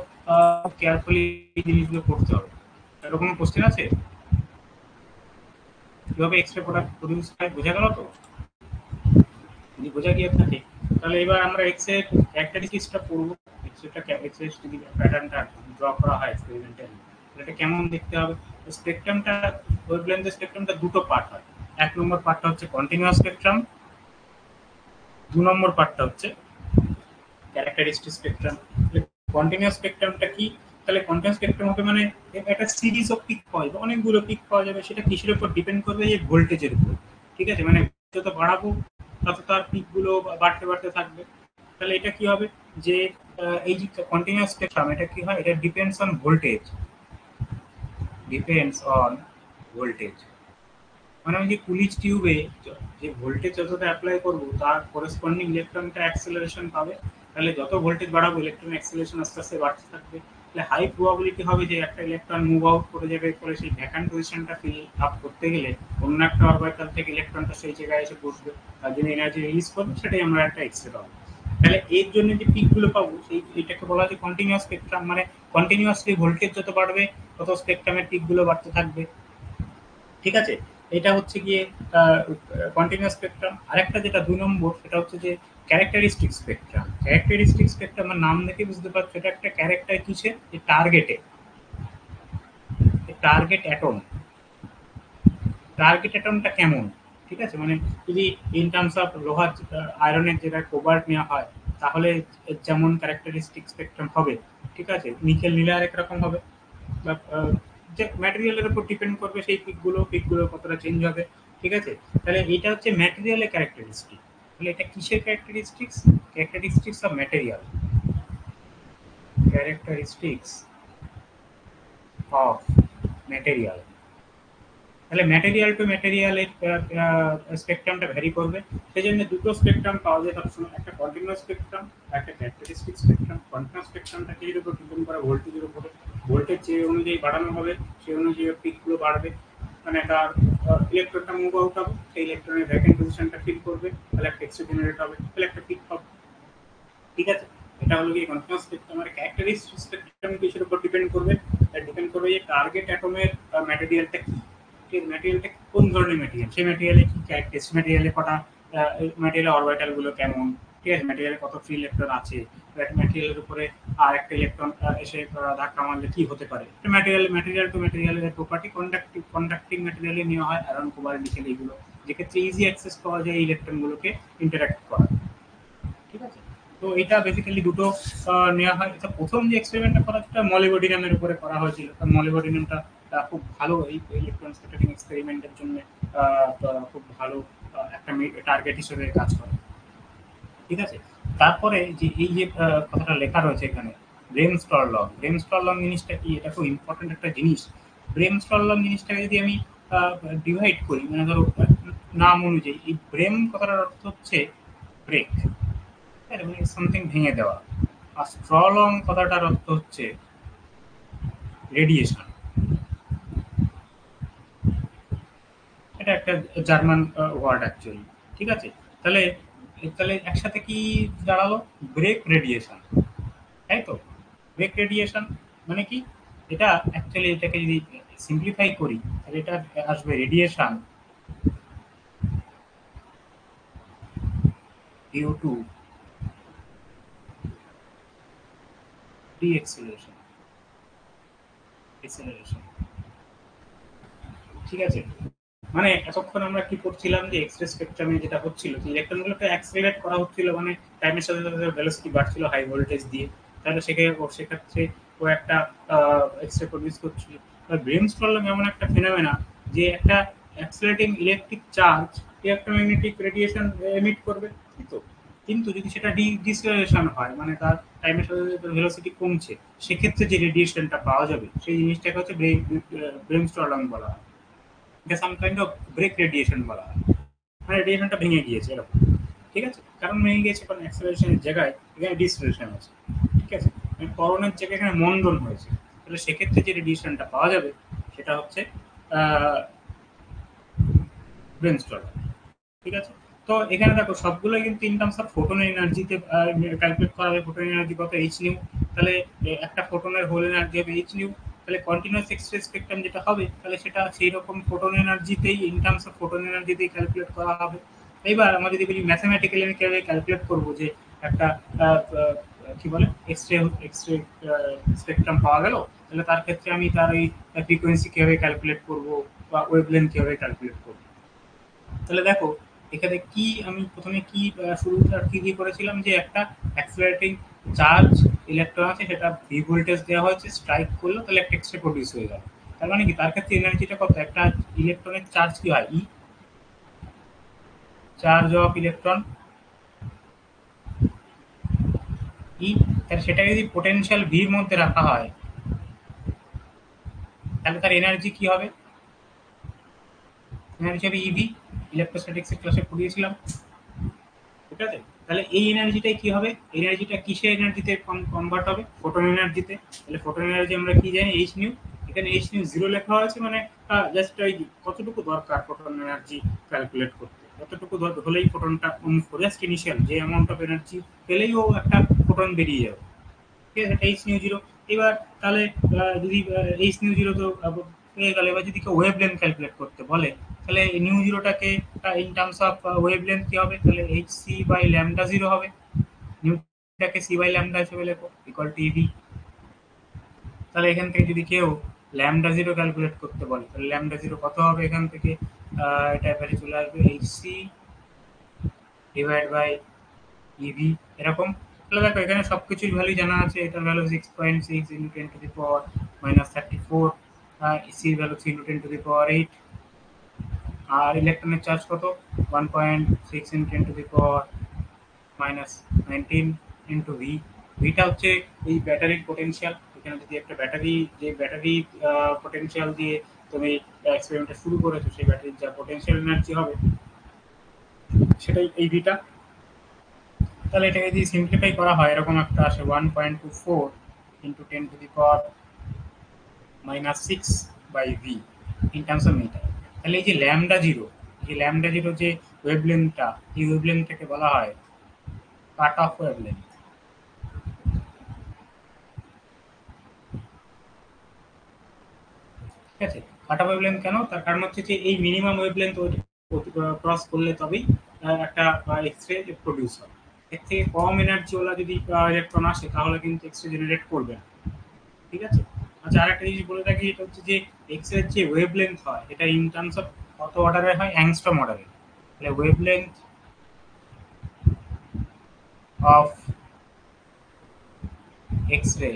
কেয়ারফুলি এই জিনিসগুলো করতে হবে। এরকম কোশ্চেন আছে, কিভাবে এক্স রে প্রোডাক্ট প্রডিউস হয়, বোঝা গেল তো? যদি বোঝা গিয়ে থাকে, তাহলে এবার আমরা এক্স এর ক্যারেক্টারিস্টিক্সটা পড়বো। এক্স রে যদি প্যাটার্নটা ড্র করা হয় এক্সপেরিমেন্টালি, এটা কেমন দেখতে হবে। স্পেকট্রামটা, ওয়েভলেন্থ স্পেকট্রামটা দুটো পার্ট হয়। এক নম্বর পার্টটা হচ্ছে কন্টিনিউয়াস স্পেকট্রাম, দু নম্বর পার্টটা হচ্ছে ক্যারেক্টারিস্টিক স্পেকট্রাম। কন্টিনিউয়াস স্পেকট্রামটা কি? তাহলে কন্টিনিউয়াস স্পেকট্রাম হবে মানে একটা সিরিজ অফ পিক পাওয়া যাবে, অনেকগুলো পিক পাওয়া যাবে। সেটা কিসের উপর ডিপেন্ড করবে, যে ভোল্টেজের উপর। ঠিক আছে, মানে যত বাড়াবো তত তার পিক গুলো বাড়তে বাড়তে থাকবে। তাহলে এটা কি হবে, যে এই যে কন্টিনিউয়াস স্পেকট্রাম, এটা কি হয়, এটা depends on voltage, depends on voltage. মানে আমি যে কুলিজ টিউবে যে ভোল্টেজ যতটা অ্যাপ্লাই করবো, তার করেসপন্ডিং ইলেকট্রনটা অ্যাক্সেলারেশন পাবে। তাহলে যত ভোল্টেজ বাড়াবো, ইলেকট্রন অ্যাক্সেলারেশন আস্তে আস্তে বাড়তে থাকবে। তাহলে হাই প্রবাবিলিটি হবে যে একটা ইলেকট্রন মুভ আউট করে যাবে, পরে সেই ভ্যাকান্ট পজিশনটা ফিল আপ করতে গেলে অন্য একটা অরবিটাল থেকে ইলেকট্রনটা সেই জায়গায় এসে বসবে, তার জন্য এনার্জি রিলিজ করবে, সেটাই আমরা একটা এক্স রে পাবো। তাহলে এর জন্য যে পিকগুলো পাবো, সেই এটাকে বলা হচ্ছে কন্টিনিউয়াস স্পেকট্রাম। মানে কন্টিনিউয়াসলি ভোল্টেজ যত বাড়বে, তত স্পেকট্রামের পিকগুলো বাড়তে থাকবে। ঠিক আছে, এটা হচ্ছে গিয়ে কন্টিনিউয়াস স্পেকট্রাম। আরেকটা যেটা ২ নম্বর, সেটা হচ্ছে যে ক্যারেক্টারিস্টিক স্পেকট্রাম। ক্যারেক্টারিস্টিক স্পেকট্রাম নাম দেখে বুঝতে পারছো, এটা একটা ক্যারেক্টার কিসে, যে টার্গেটে, টার্গেট অ্যাটম। টার্গেট অ্যাটমটা কেমন, ঠিক আছে, মানে যদি ইন টার্মস অফ লোহার আয়রনের যেটা কোবাল্ট নেওয়া হয়, তাহলে এর যেমন ক্যারেক্টারিস্টিক স্পেকট্রাম হবে। ঠিক আছে, নিকেল নিলে আরেক রকম হবে, বা যে ম্যাটেরিয়ালের উপর ডিপেন্ড করবে সেই পিকগুলো কতটা চেঞ্জ হবে। ঠিক আছে, তাহলে এটা হচ্ছে ম্যাটেরিয়ালের ক্যারেক্টারিস্টিক। তাহলে এটা কিসের characteristics? Characteristics of material, characteristics of material. তাহলে ম্যাটেরিয়াল টু ম্যাটেরিয়ালের স্পেকট্রামটা ভ্যারি করবে। সেই জন্য দুটো স্পেকট্রাম পাওয়া যায় সবসময়, একটা কন্টিনিউয়াস স্পেকট্রাম, একটা ক্যারেক্টারিস্টিক স্পেকট্রাম। কন্টিনিউয়াস স্পেকট্রামটা এর উপর ডিপেন্ড করে ভোল্টেজের উপরে। ভোল্টেজ যে অনুযায়ী বাড়ানো হবে, সেই অনুযায়ী পিকগুলো বাড়বে। মানে তার ইলেকট্রনটা মুভ আউট হবে, সেই ইলেকট্রনের ভ্যাকেন্ট পজিশনটা ফিল করবে, তাহলে একটা এক্সরে জেনারেট হবে, তাহলে একটা পিক পাবে। ঠিক আছে, এটা হলো কি কন্টিনিউয়াস স্পেকট্রাম। আর ক্যারেক্টারিস্টিক স্পেকট্রাম কিসের উপর ডিপেন্ড করবে? ডিপেন্ড করবে যে টার্গেট অ্যাটমের ম্যাটেরিয়ালটা কি, ঠিক ম্যাটেরিয়ালটা কোন ধরনের ম্যাটেরিয়াল, সেই ম্যাটেরিয়ালে কি ক্যারেক্টারিস্টিক, ম্যাটেরিয়ালে কটা ম্যাটেরিয়াল অরবিটাল গুলো কেমন, ঠিক আছে, ম্যাটেরিয়ালে কত ফ্রি ইলেকট্রন আছে, ম্যাটেরিয়ালের উপরে আর একটা ইলেকট্রন এসে ধাক্কা মারলে কি হতে পারে। ম্যাটেরিয়াল টু ম্যাটেরিয়ালের প্রপার্টি কন্ডাক্টিং ম্যাটেরিয়ালে নেওয়া হয়, আয়রন কোবাল্ট নিকেল এগুলো, যেক্ষেত্রে ইজি অ্যাক্সেস পাওয়া যায় ইলেকট্রন গুলোকে ইন্টারাক্ট করা। ঠিক আছে, তো এটা বেসিক্যালি দুটো নেওয়া হয়। এটা প্রথম যে এক্সপেরিমেন্টটা করা সেটা মলিবডিনামের উপরে করা হয়েছিল, কারণ মলিবডিনামটা খুব ভালো এই ইলেকট্রন স্ক্যাটারিং এক্সপেরিমেন্টের জন্য খুব ভালো একটা টার্গেট হিসেবে কাজ করে। ঠিক আছে, তারপরে যে এই যে কথাটা লেখা রয়েছে এখানে, ব্রেমস্টর ল। ব্রেমস্টর ল জিনিসটা কি, এটা খুব ইম্পর্টেন্ট একটা জিনিস। ব্রেমস্টর ল জিনিসটাকে যদি আমি ডিভাইড করি, মানে ধরো নাম অনুযায়ী, এই ব্রেম কথাটার অর্থ হচ্ছে ব্রেক, মানে সামথিং ভেঙে দেওয়া। আর স্ট্রলং কথাটার অর্থ হচ্ছে রেডিয়েশন। এটা একটা জার্মান ওয়ার্ড অ্যাকচুয়ালি। ঠিক আছে, তাহলে তাহলে একসাথে কি দাঁড়ালো, ব্রেক রেডিয়েশন, তাই তো? ব্রেক রেডিয়েশন মানে কি, এটা অ্যাকচুয়ালি এটাকে যদি সিম্পলিফাই করি, তাহলে এটা আসবে রেডিয়েশন, রেডিয়েশন মানে কি, এটা অ্যাকচুয়ালি এটাকে যদি সিম্পলিফাই করি, তাহলে এটা আসবে রেডিয়েশন, রেডিয়েশন মানে কি, এটা অ্যাকচুয়ালি এটাকে যদি সিম্পলিফাই করি, তাহলে এটা আসবে রেডিয়েশন, রেডিয়েশন মানে কি, এটা অ্যাকচুয়ালি এটাকে যদি সিম্পলিফাই করি, তাহলে এটা আসবে VO2 ডিএক্সেলারেশন এক্সেলারেশন। ঠিক আছে, মানে এতক্ষণ আমরা কি করছিলাম যে এক্স রে স্পেকট্রামে যেটা হচ্ছিল যে ইলেকট্রনগুলোকে অ্যাক্সেলারেট করা হচ্ছিল, মানে টাইমের সাথে সাথে ভেলোসিটি বাড়ছিল হাই ভোল্টেজ দিয়ে, তাহলে সেক্ষেত্রে ও একটা এক্স রে প্রডিউস করছিল। ব্রেন স্টর্লিং এমন একটা ফেনোমেনা যে একটা accelerating electric charge electromagnetic radiation emit করবে, কিন্তু কিন্তু যদি সেটা ডিসেলারেশন হয়, মানে তার টাইমের সাথে সাথে ভেলোসিটি কমছে, সেক্ষেত্রে যে রেডিয়েশনটা পাওয়া যাবে সেই জিনিসটাকে হচ্ছে ব্রেন স্টর্লিং বলা হয়। এটা some kind of brake radiation বলা হয়, মানে রেডিয়েশনটা ভেঙে গিয়েছে এরকম। ঠিক আছে, কারণ ভেঙে গিয়েছে কারণ অ্যাক্সেলারেশনের জায়গায় এখানে ডিসেলারেশন আছে। ঠিক আছে, মানে ত্বরণের জায়গায় এখানে মন্দন হয়েছে, তাহলে সেক্ষেত্রে যে রেডিয়েশনটা পাওয়া যাবে সেটা হচ্ছে ব্রেন স্টর্ম। ঠিক আছে, তো এখানে দেখো সবগুলোই কিন্তু ইন টার্মস অফ ফোটন এনার্জিতে ক্যালকুলেট করা হবে। ফোটন এনার্জি কত, এইচ নিউ। তাহলে একটা ফোটনের হোল এনার্জি হবে এইচ নিউ। তাহলে কন্টিনিউয়াস এক্স রে স্পেকট্রাম যেটা হবে, তাহলে সেটা সেই রকম ফোটন এনার্জিতেই ইন টার্মস অফ ফোটন এনার্জিতেই ক্যালকুলেট করা হবে। এবার আমরা যদি বলি ম্যাথামেটিক্যালি আমি কিভাবে ক্যালকুলেট করবো যে একটা আহ, আহ, কি বলে এক্স রে স্পেকট্রাম পাওয়া গেল, তাহলে তার ক্ষেত্রে আমি তার ওই ফ্রিকোয়েন্সি কিভাবে ক্যালকুলেট করবো বা ওয়েভলেন্থ কিভাবে ক্যালকুলেট করবো। তাহলে দেখো এখানে কি আমি প্রথমে কি শুরুটা কি দিয়ে করেছিলাম যে একটা অ্যাক্সিলারেটিং চার্জ ইলেকট্রন আছে, সেটা ভি ভোল্টেজ দেওয়া হয়েছে, স্ট্রাইক করলো তাহলে একটা এক্সরে প্রডিউস হয়ে গেল। তার মানে কি তার ক্ষেত্রে এনার্জিটা কত, একটা ইলেকট্রনের চার্জ কি হয় ই, চার্জ অফ ইলেকট্রন ই, তাহলে সেটা যদি পোটেনশিয়াল ভির মধ্যে রাখা হয়, তাহলে তার এনার্জি কি হবে, এনার্জি হবে ইভি। ইলেকট্রোস্ট্যাটিক্স এর ক্লাসে পড়িয়েছিলাম। ঠিক আছে, তাহলে এই এনার্জিটাই কি হবে, এনার্জিটা কিসের এনার্জিতে কনভার্ট হবে, ফোটন এনার্জিতে। তাহলে ফোটন এনার্জি আমরা কি জানি, এইচ নিউ। এখানে এইচ নিউ জিরো লেখা আছে, মানে জাস্ট ওই কতটুকু দরকার ফোটন এনার্জি ক্যালকুলেট করতে, কতটুকু হলেই ফোটনটা জাস্ট ইনিশিয়াল যে অ্যামাউন্ট অফ এনার্জি পেলেই ও একটা ফোটন বেরিয়ে যাবে। ঠিক আছে, এইচ নিউ জিরো। এবার তাহলে যদি এইচ নিউ জিরো তো পেয়ে গেলে, এবার যদি কেউ ওয়েভ লেন্থ ক্যালকুলেট করতে বলে, তাহলে নিউ জিরোটাকে in terms of wavelength কি হবে, তাহলে H C by lambda zero হবে। নিউটাকে সি বাই ল্যামডা হিসেবে লেখো ইকুয়াল টু ইভি। তাহলে এখান থেকে যদি কেউ ল্যামডা জিরো ক্যালকুলেট করতে বলে, তাহলে ল্যামডা জিরো কত হবে, এখান থেকে এটা এবারে চলে আসবে H C divide by EV এরকম। তাহলে দেখো এখানে সবকিছুর ভ্যালু জানা আছে, এটার value 6.6 into 10 to the power -34, সির value 3 into 10 to the power 8, আর ইলেকট্রনের চার্জ কত 1.6 into 10 to the power -19 into V. ভিটা হচ্ছে এই ব্যাটারির পোটেনশিয়াল। এখানে যদি একটা ব্যাটারি, যে ব্যাটারি পোটেনশিয়াল দিয়ে তুমি এক্সপেরিমেন্টটা শুরু করেছো, সেই ব্যাটারির যা পোটেনশিয়াল এনার্জি হবে সেটাই এই ভিটা। তাহলে এটাকে যদি সিম্পলিফাই করা হয়, এরকম একটা আসে 1.24 into 10 to the power -6 by V in terms of metre. তাহলে এই যে ল্যামডা জিরো, এই ল্যামডা জিরো যে ওয়েভলেন্থটা, এই ওয়েভলেন্থটাকে বলা হয় কাট অফ ওয়েভলেন্থ। ঠিক আছে, কাট অফ ওয়েভলেন্থ কেন, তার কারণ হচ্ছে যে এই মিনিমাম ওয়েভলেন্থ ক্রস করলে তবেই একটা এক্স রে প্রডিউস হয়। এর থেকে কম এনার্জি ওলা যদি ইলেকট্রন আসে, তাহলে কিন্তু এক্স রে জেনারেট করবে না। ঠিক আছে, আচ্ছা আরেকটা জিনিস বলে রাখি, এটা হচ্ছে যে এক্স এর যে ওয়েভলেন্থ হয়, এটা ইন টার্মস অফ কত অর্ডারের হয়, অ্যাংস্ট্রম অর্ডারের। তাহলে ওয়েভলেন্থ অফ এক্স রে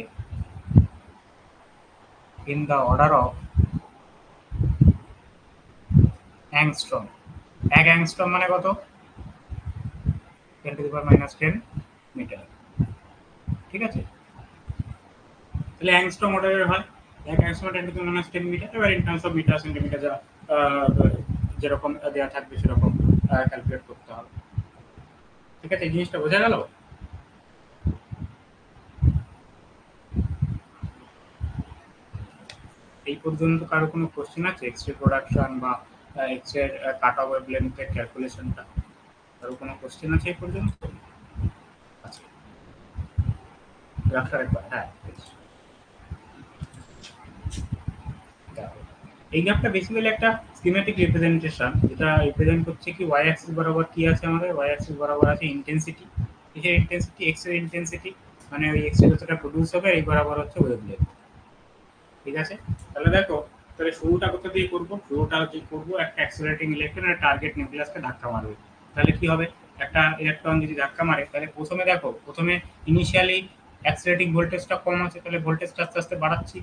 in the order of angstrom. এক অ্যাংস্ট্রম মানে কত, 10⁻⁻10 মিটার। ঠিক আছে, তাহলে অ্যাংস্ট্রম অর্ডারের হয়, এক অ্যাংস্ট্রম 10⁻10 মিটার। এবার in terms of metre centimetre যা আহ, যেরকম দেওয়া থাকবে সেরকম ক্যালকুলেট করতে হবে। ঠিক আছে, এই জিনিসটা বোঝা গেল। এই পর্যন্ত কারো কোনো কোশ্চেন আছে, এক্স রে প্রোডাকশন বা এক্স রে কাট অফ ওয়েভলেন্থের ক্যালকুলেশনটা, কারো কোনো কোশ্চেন আছে এই পর্যন্ত? আচ্ছা, রাখার একবার, হ্যাঁ দেখো। এই গ্রাফটা বেসিক্যালি একটা স্কিমেটিক রিপ্রেজেন্টেশন, এটা রিপ্রেজেন্ট করছে কি ওয়াই অ্যাক্সিস বরাবর কি আছে, আমাদের ওয়াই অ্যাক্সিস বরাবর আছে ইন্টেন্সিটি, কিসের ইন্টেন্সিটি, এক্স এর ইন্টেন্সিটি, মানে ওই এক্স রে যতটা প্রডিউস হবে এই বরাবর হচ্ছে ওয়েভলেন্থ। ঠিক আছে, তাহলে দেখো, তাহলে শুরুটা কোথা দিয়ে করবো, শুরুটা হচ্ছে করবো একটা অ্যাক্সিলারেটিং ইলেকট্রন আর টার্গেট নিউক্লিয়াসকে ধাক্কা মারবে। তাহলে কি হবে, একটা ইলেকট্রন যদি ধাক্কা মারে তাহলে প্রথমে দেখো, প্রথমে ইনিশিয়ালি অ্যাক্সিলারেটিং ভোল্টেজটা কম আছে, তাহলে ভোল্টেজটা আস্তে আস্তে বাড়াচ্ছি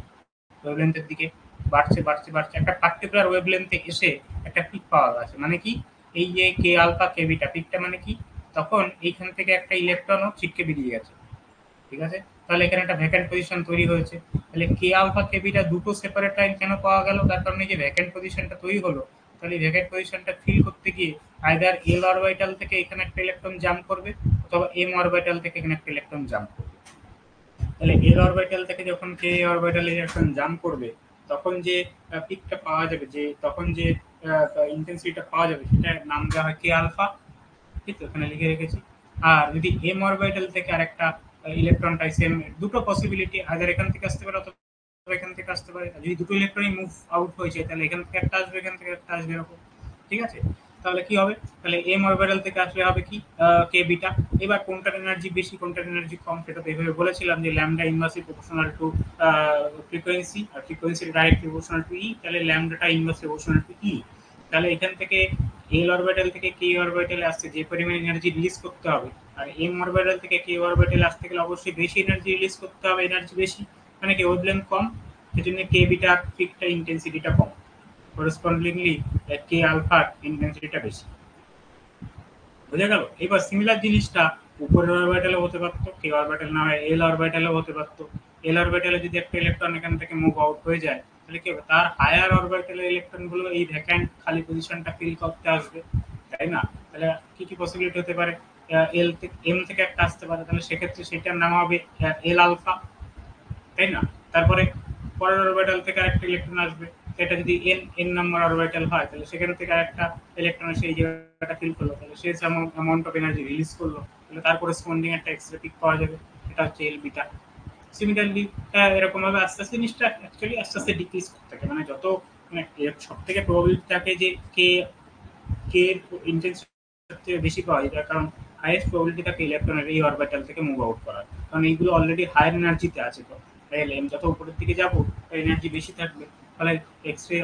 ওয়েভলেন্থের দিকে, বাড়ছে বাড়ছে বাড়ছে, একটা পার্টিকুলার ওয়েভলেন্থে এসে একটা পিক পাওয়া গেছে, মানে কি এই যে কে আলফা কে বিটা পিকটা মানে কি, তখন এইখান থেকে একটা ইলেকট্রনও ছিটকে বেরিয়ে গেছে। ঠিক আছে, তাহলে এখানে একটা ভ্যাকেন্ট পজিশন তৈরি হয়েছে। তাহলে কে আলফা কে বিটা দুটো সেপারেট লাইন কেন পাওয়া গেল, তার কারণে যে ভ্যাকেন্ট পজিশনটা তৈরি হলো, তাহলে ভ্যাকেন্ট পজিশনটা ফিল করতে গিয়ে আইদার এল অরবিটাল থেকে এখানে একটা ইলেকট্রন জাম্প করবে, অথবা এম অরবিটাল থেকে এখানে একটা ইলেকট্রন জাম্প করবে। তাহলে এল অরবিটাল থেকে যখন কে অরবিটালে ইলেকট্রন জাম্প করবে, তখন যে পিকটা পাওয়া যাবে, যে তখন যে ইন্টেন্সিটিটা পাওয়া যাবে, সেটার নাম দেওয়া হয় কে আলফা। ঠিক তো, এখানে লিখে রেখেছি। আর যদি এম অরবিটাল থেকে আরেকটা ইলেকট্রনটাই সেম, দুটো পসিবিলিটি, আইদার এখান থেকে আসতে পারে অথবা এখান থেকে আসতে পারে। যদি দুটো ইলেকট্রনই মুভ আউট হয়েছে তাহলে এখান থেকে একটা আসবে, এখান থেকে একটা আসবে, এরকম। ঠিক আছে, তাহলে কি হবে, তাহলে এম অরবিটাল থেকে আসলে হবে কি কে বিটা। এবার কোনটার এনার্জি বেশি কোনটার এনার্জি কম সেটা তো এইভাবে বলেছিলাম যে lambda inversely proportional to frequency, আর frequency direct proportional to E, তাহলে ল্যামডাটা ইনভার্সলি প্রপোর্শনাল টু ই। তাহলে এখান থেকে এল অরবিটাল থেকে কে অরবিটালে আসতে যে পরিমাণ এনার্জি রিলিজ করতে হবে, আর এম অরবিটাল থেকে কে অরবিটালে আসতে গেলে অবশ্যই বেশি এনার্জি রিলিজ করতে হবে, এনার্জি বেশি মানে কি ওয়েভলেন্থ কম, সেজন্য কে বিটা পিকটা ইন্টেন্সিটিটা কম, করেসপন্ডিংলি কে আলফার ইন্টেন্সিটিটা বেশি। বুঝে গেল? এবার সিমিলার জিনিসটা উপরের অরবিটালে হতে পারতো, কে অরবিটাল না হয় এল অরবিটালেও হতে পারতো। এল অরবিটালে যদি একটা ইলেকট্রন এখান থেকে মুভ আউট হয়ে যায়, তাহলে কি হবে, তার হায়ার অরবিটালের ইলেকট্রন গুলো এই ভ্যাকান্ট খালি পজিশনটা ফিল করতে আসবে, তাই না? তাহলে কি কি পসিবিলিটি হতে পারে, এল থেকে এম থেকে একটা আসতে পারে, তাহলে সেক্ষেত্রে সেটার নাম হবে এল আলফা, তাই না? তারপরে পরের অরবিটাল থেকে আরেকটা ইলেকট্রন আসবে, সেটা যদি এন এন নাম্বার অরবিটাল হয়, তাহলে সেখান থেকে আরেকটা ইলেকট্রন এসে এই জায়গাটা ফিল করলো, তাহলে সে অ্যামাউন্ট অফ এনার্জি রিলিজ করলো, তাহলে তার করেসপন্ডিং একটা এক্সরে পিক পাওয়া যাবে, এটা হচ্ছে এল বিটা। সিমিলারলি এরকম ভাবে আস্তে আস্তে জিনিসটা অ্যাকচুয়ালি আস্তে আস্তে ডিক্রিজ করতে থাকে, মানে যত মানে সব থেকে প্রবাবিলিটি থাকে যে কে কে ইন্টেন্সিটি সবচেয়ে বেশি পাওয়া যায়, তার কারণ হাইয়েস্ট প্রবাবিলিটি থাকে ইলেকট্রনের এই অরবিটাল থেকে মুভ আউট করার, কারণ এইগুলো অলরেডি হায়ার এনার্জিতে আছে। তো তাহলে আমি যত উপরের দিকে যাবো এনার্জি বেশি থাকবে, ফলে এক্স রে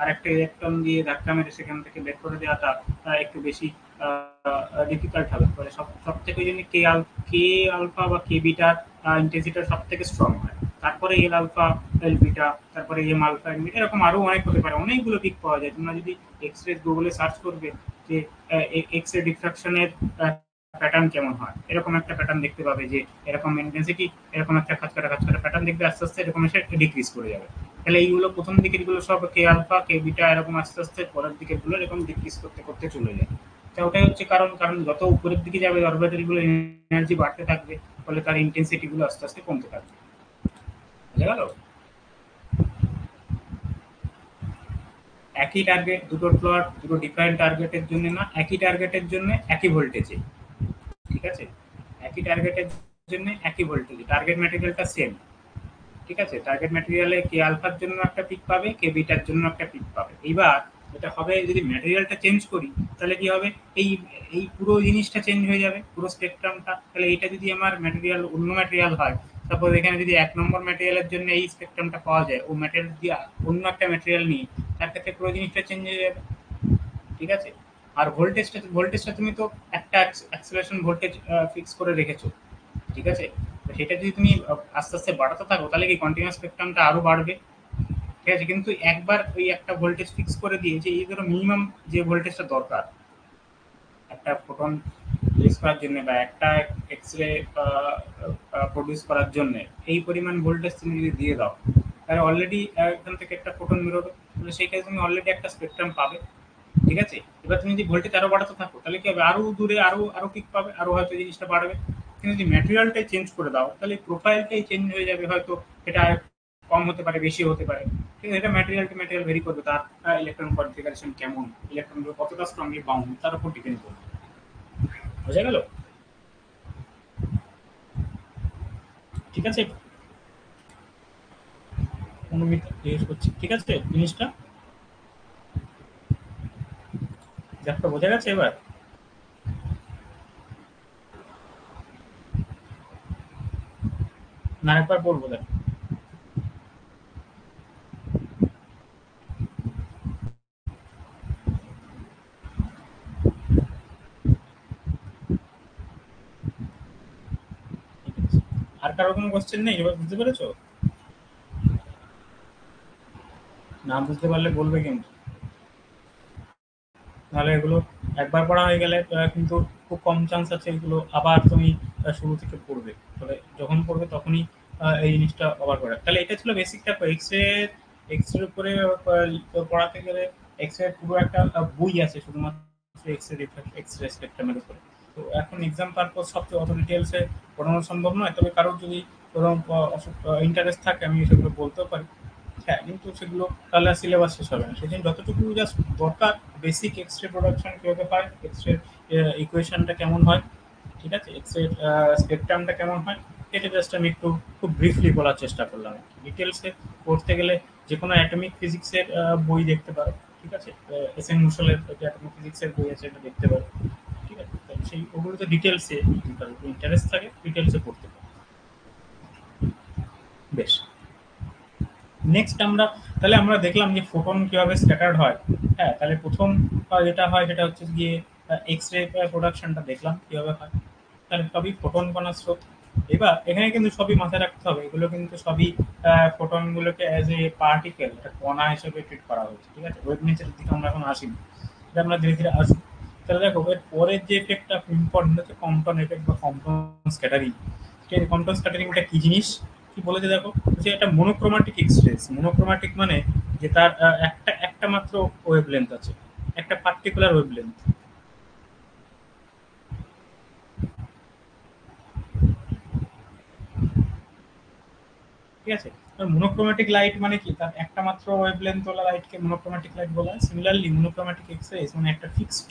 আরেকটা ইলেকট্রন দিয়ে ধাক্কা মেরে সেখান থেকে বের করে দেওয়াটা একটু বেশি ডিফিকাল্ট হবে। ফলে সব সব থেকে যদি কে আলফা বা কে বিটার ইন্টেন্সিটি সব থেকে স্ট্রং হয়, তারপরে এল আলফা এল বিটা, তারপরে এম আলফা এম বিটা, এরকম আরো অনেক হতে পারে, অনেকগুলো পিক পাওয়া যায়। তোমরা যদি এক্স রে গুগলে সার্চ করবে যে এক্স রে ডিফ্রাকশনের প্যাটার্ন কেমন হয়, এরকম একটা প্যাটার্ন দেখতে পাবে যে এরকম ইন্টেন্সিটি, এরকম একটা খাঁচকাটা খাঁচকাটা প্যাটার্ন দেখবে, আস্তে আস্তে এরকম এসে ডিক্রিজ করে যাবে। তাহলে এইগুলো প্রথম দিকের গুলো সব কে আলফা কে বিটা এরকম আস্তে আস্তে পরের দিকের গুলো এরকম ডিক্রিজ করতে করতে চলে যায়। তা ওটাই হচ্ছে কারণ, কারণ যত উপরের দিকে যাবে অরবিটাল গুলো এনার্জি বাড়তে থাকবে, ফলে তার ইন্টেন্সিটি গুলো আস্তে আস্তে কমতে থাকবে। বুঝা গেল? একই টার্গেট, দুটো প্লট দুটো ডিফারেন্ট টার্গেটের জন্য না, একই টার্গেটের জন্য একই ভোল্টেজে। ঠিক আছে, একই টার্গেটের জন্য একই ভোল্টেজে, টার্গেট ম্যাটেরিয়ালটা সেম। ঠিক আছে, টার্গেট ম্যাটেরিয়ালে কে আলফার জন্য একটা পিক পাবে, কে বিটার জন্য একটা পিক পাবে। এইবার এটা হবে যদি ম্যাটেরিয়ালটা চেঞ্জ করি, তাহলে কি হবে, এই এই পুরো জিনিসটা চেঞ্জ হয়ে যাবে, পুরো স্পেকট্রামটা। তাহলে এটা যদি আমার ম্যাটেরিয়াল অন্য ম্যাটেরিয়াল হয়, সাপোজ এখানে যদি 1 নম্বর ম্যাটেরিয়ালের জন্য এই স্পেকট্রামটা পাওয়া যায়, ও ম্যাটেরিয়াল দিয়ে অন্য একটা ম্যাটেরিয়াল নিয়ে, তার ক্ষেত্রে পুরো জিনিসটা চেঞ্জ হয়ে যাবে। ঠিক আছে, আর ভোল্টেজটা তুমি তো একটা অ্যাক্সেলারেশন ভোল্টেজ ফিক্স করে রেখেছো। ঠিক আছে, তো সেটা যদি তুমি আস্তে আস্তে বাড়াতে থাকো, তাহলে কি কন্টিনিউয়াস স্পেকট্রামটা আরো বাড়বে। ঠিক আছে, কিন্তু একবার ওই একটা ভোল্টেজ ফিক্স করে দিয়ে, যে এই ধরো মিনিমাম যে ভোল্টেজটা দরকার একটা ফোটন রিলিজ করার জন্য বা একটা এক্স রে প্রডিউস করার জন্য, এই পরিমাণ ভোল্টেজ তুমি যদি দিয়ে দাও, তাহলে অলরেডি এখান থেকে একটা ফোটন বেরোবে, তাহলে সেই ক্ষেত্রে তুমি অলরেডি একটা স্পেকট্রাম পাবে। ঠিক আছে, এবার তুমি যদি ভোল্টেজ আরো বাড়াতে থাকো, তাহলে কি হবে, আরো দূরে আরো আরো পিক পাবে, আরো হয়তো জিনিসটা বাড়বে। কিন্তু যদি ম্যাটেরিয়ালটাই চেঞ্জ করে দাও, তাহলে প্রোফাইলটাই চেঞ্জ হয়ে যাবে, হয়তো এটা কম হতে পারে বেশি হতে পারে। ঠিক আছে, এটা ম্যাটেরিয়াল টু ম্যাটেরিয়াল ভেরি করবে, তার ইলেকট্রন কনফিগারেশন কেমন, ইলেকট্রনগুলো কতটা স্ট্রংলি বাউন্ড, তার উপর ডিপেন্ড করবে। বোঝা গেল? ঠিক আছে, অনুমিত জিজ্ঞেস করছি, ঠিক আছে জিনিসটা? গ্রাফটা বোঝা গেছে এবার? না একবার বলবো দেখ। ঠিক আছে, আর কারো কোনো কোশ্চেন নেই? এবার বুঝতে পেরেছো? না বুঝতে পারলে বলবে কিন্তু, নাহলে এগুলো একবার পড়া হয়ে গেলে কিন্তু খুব কম চান্স আছে এগুলো আবার তুমি শুরু থেকে পড়বে। তবে যখন পড়বে তখনই এই জিনিসটা আবার পড়া। তাহলে এটা ছিল বেসিকটা। এক্স রে উপরে পড়াতে গেলে এক্স রে পুরো একটা বই আছে শুধুমাত্র এক্স রে স্পেকট্রামের উপরে। তো এখন এক্সাম পারপোজ সবচেয়ে অত ডিটেলসে পড়ানো সম্ভব নয়, তবে কারোর যদি কোনো ইন্টারেস্ট থাকে আমি সেগুলো বলতেও পারি। হ্যাঁ, কিন্তু সেগুলো তাহলে সিলেবাস শেষ হবে না। সেজন্য যতটুকু জাস্ট দরকার, বেসিক এক্স রে প্রোডাকশন কীভাবে হয়, এক্স রে ইকুয়েশনটা কেমন হয়, ঠিক আছে, এক্স রে স্পেকট্রামটা কেমন হয়, এটা জাস্ট আমি একটু খুব ব্রিফলি বলার চেষ্টা করলাম। ডিটেলসে পড়তে গেলে যে কোনো অ্যাটমিক ফিজিক্সের বই দেখতে পারো, ঠিক আছে, এস এন মুসলের যে অ্যাটমিক ফিজিক্সের বই আছে এটা দেখতে পারো, ঠিক আছে। তো সেই ওগুলোতে ডিটেলসে ইন্টারেস্ট থাকে ডিটেলসে পড়তে পারো। বেশ, নেক্সট আমরা তাহলে আমরা দেখলাম যে ফোটন কিভাবে স্ক্যাটার্ড হয়। হ্যাঁ, তাহলে প্রথম যেটা হয় সেটা হচ্ছে গিয়ে এক্স রে প্রোডাকশনটা দেখলাম কিভাবে হয়। তাহলে সবই ফোটন কণার স্রোত। এবার এখানে কিন্তু সবই মাথায় রাখতে হবে, এগুলো কিন্তু সবই ফোটন গুলোকে অ্যাজ এ পার্টিকেল, একটা কণা হিসেবে ট্রিট করা হয়েছে, ঠিক আছে। ওয়েভ নেচারের দিকে আমরা এখন আসিনি, এটা আমরা ধীরে ধীরে আসবো। তাহলে দেখো এর পরের যে এফেক্টটা ইম্পর্টেন্ট হচ্ছে কম্পন এফেক্ট বা কম্পন স্ক্যাটারিং। কম্পন স্ক্যাটারিংটা কি জিনিস, কি বলেছে দেখো, যে এটা মনোক্রোমাটিক এক্সপ্রেস। মনোক্রোমাটিক মানে যে তার একটা একটা মাত্র ওয়েভ লেন্থ আছে, একটা পার্টিকুলার ওয়েভ লেন্থ, ঠিক আছে। মনোক্রোম্যাটিক লাইট মানে কি, তার একটা মাত্র ওয়েভলেন্থ ওলা লাইটকে মনোক্রোম্যাটিক লাইট বলা হয়। সিমিলারলি মনোক্রোম্যাটিক এক্স রে মানে একটা ফিক্সড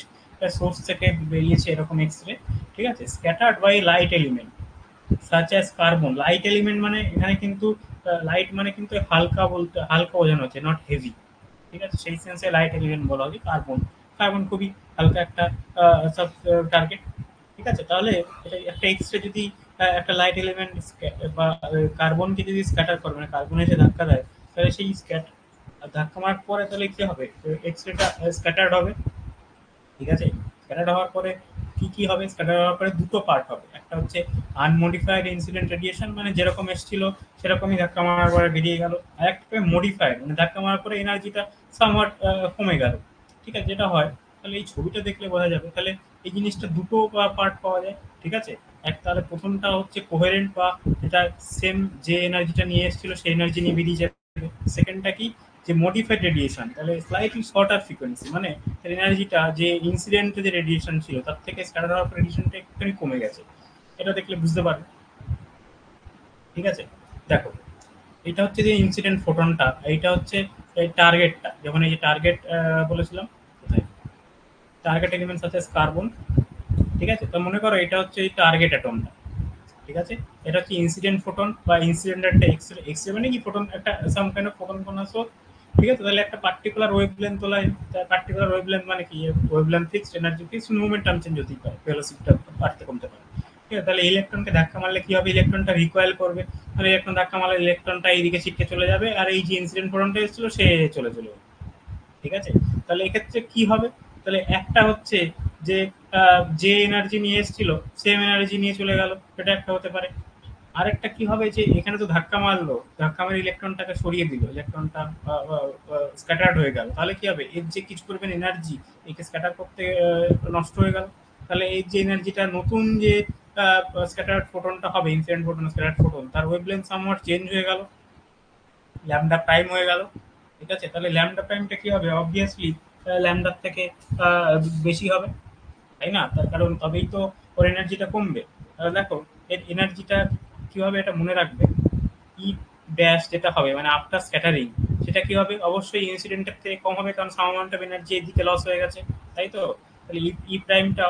সোর্স থেকে বেরিয়েছে এরকম এক্স রে, ঠিক আছে, scattered by light element such as carbon. Light element মানে এখানে কিন্তু লাইট মানে কিন্তু হালকা, বলতে হালকা বোঝানো হচ্ছে, নট হেভি, ঠিক আছে। সেই সেন্সে লাইট এলিমেন্ট বলা হয় কার্বন। কার্বন খুবই হালকা একটা সব টার্গেট, ঠিক আছে। তাহলে এটা একটা এক্স রে যদি একটা লাইট এলিমেন্ট বা কার্বনকে যদি স্ক্যাটার করে, মানে কার্বন এসে ধাক্কা দেয়, তাহলে সেই ধাক্কা মারার পরে তাহলে কি হবে, এক্স রেটা স্ক্যাটার্ড হবে, ঠিক আছে। স্ক্যাটার্ড হওয়ার পরে কি কি হবে, স্ক্যাটার হওয়ার পরে দুটো পার্ট হবে। একটা হচ্ছে আনমডিফাইড ইনসিডেন্ট রেডিয়েশন, মানে যেরকম এসেছিল সেরকমই ধাক্কা মারার পরে বেরিয়ে গেল। আর একটা মডিফাইড মানে ধাক্কা মারার পরে এনার্জিটা সামহাট কমে গেল, ঠিক আছে, যেটা হয়। তাহলে এই ছবিটা দেখলে বোঝা যাবে। তাহলে এই জিনিসটা দুটো পার্ট পাওয়া যায়, ঠিক আছে। এক, তাহলে প্রথমটা হচ্ছে কোহেরেন্ট বা যেটা সেম, যে এনার্জিটা নিয়ে এসেছিল সেই এনার্জি নিয়ে বেরিয়ে যাবে। সেকেন্ডটা কি, যে মডিফাইড রেডিয়েশন, তাহলে স্লাইটলি শর্টার ফ্রিকোয়েন্সি, মানে এনার্জিটা যে ইনসিডেন্টে যে রেডিয়েশন ছিল তার থেকে স্ক্যাটার হওয়ার রেডিয়েশনটা একটুখানি কমে গেছে। এটা দেখলে বুঝতে পারবে, ঠিক আছে। দেখো, এটা হচ্ছে যে ইনসিডেন্ট ফোটনটা, এইটা হচ্ছে এই টার্গেটটা, যখন এই যে টার্গেট বলেছিলাম, কোথায় টার্গেট এলিমেন্টস আছে কার্বন, ঠিক আছে। তো মনে করো এটা হচ্ছে এই টার্গেট অ্যাটমটা, ঠিক আছে। এটা হচ্ছে ইনসিডেন্ট ফোটন বা ইনসিডেন্ট একটা এক্সরে। এক্সরে মানে কি, ফোটন একটা সাম কাইন্ড অফ ফোটন কোন সোর্স, ঠিক আছে। তাহলে একটা পার্টিকুলার ওয়েভলেন্থ তোলা, পার্টিকুলার ওয়েভলেন্থ মানে কি, wavelength fixed, energy fixed, momentum change হতেই পারে, ভেলোসিটিটা বাড়তে কমতে পারে, ঠিক আছে। তাহলে ইলেকট্রনকে ধাক্কা মারলে কি হবে, ইলেকট্রনটা রিকয়েল করবে। তাহলে ইলেকট্রন ধাক্কা মারলে ইলেকট্রনটা এইদিকে ছিটকে চলে যাবে, আর এই যে ইনসিডেন্ট ফোটনটা এসেছিল সে চলে চলে যাবে, ঠিক আছে। তাহলে এক্ষেত্রে কি হবে, তাহলে একটা হচ্ছে যে যে এনার্জি নিয়ে এসেছিল সেম এনার্জি নিয়ে চলে গেল, এটা একটা হতে পারে। আরেকটা কি হবে, যে এখানে তো ধাক্কা মারলো, ধাক্কা মারে ইলেকট্রনটাকে সরিয়ে দিল, ইলেকট্রনটা স্ক্যাটার্ড হয়ে গেল, তাহলে কি হবে, এর যে কিছু পরিমাণ এনার্জি একে স্ক্যাটার করতে নষ্ট হয়ে গেল। তাহলে এই যে এনার্জিটা নতুন যে স্ক্যাটার্ড ফোটনটা হবে, ইনসিডেন্ট ফোটন স্ক্যাটার্ড ফোটন, তার ওয়েভলেন্থ সামহাট চেঞ্জ হয়ে গেল, ল্যামডা প্রাইম হয়ে গেল, ঠিক আছে। তাহলে ল্যামডা প্রাইমটা কি হবে, অবভিয়াসলি ল্যামডার থেকে আহ, বেশি হবে, তাই না। তার কারণ তবেই তো ওর এনার্জিটা কমবে। তাহলে দেখো এর এনার্জিটা কিভাবে এটা মনে রাখবে, ই ড্যাশ যেটা হবে মানে আফটার স্ক্যাটারিং, সেটা কি হবে, অবশ্যই ইনসিডেন্টের থেকে কম হবে, কারণ সাম অ্যামাউন্ট অফ এনার্জি এদিকে লস হয়ে গেছে, তাই তো। তাহলে ই প্রাইমটা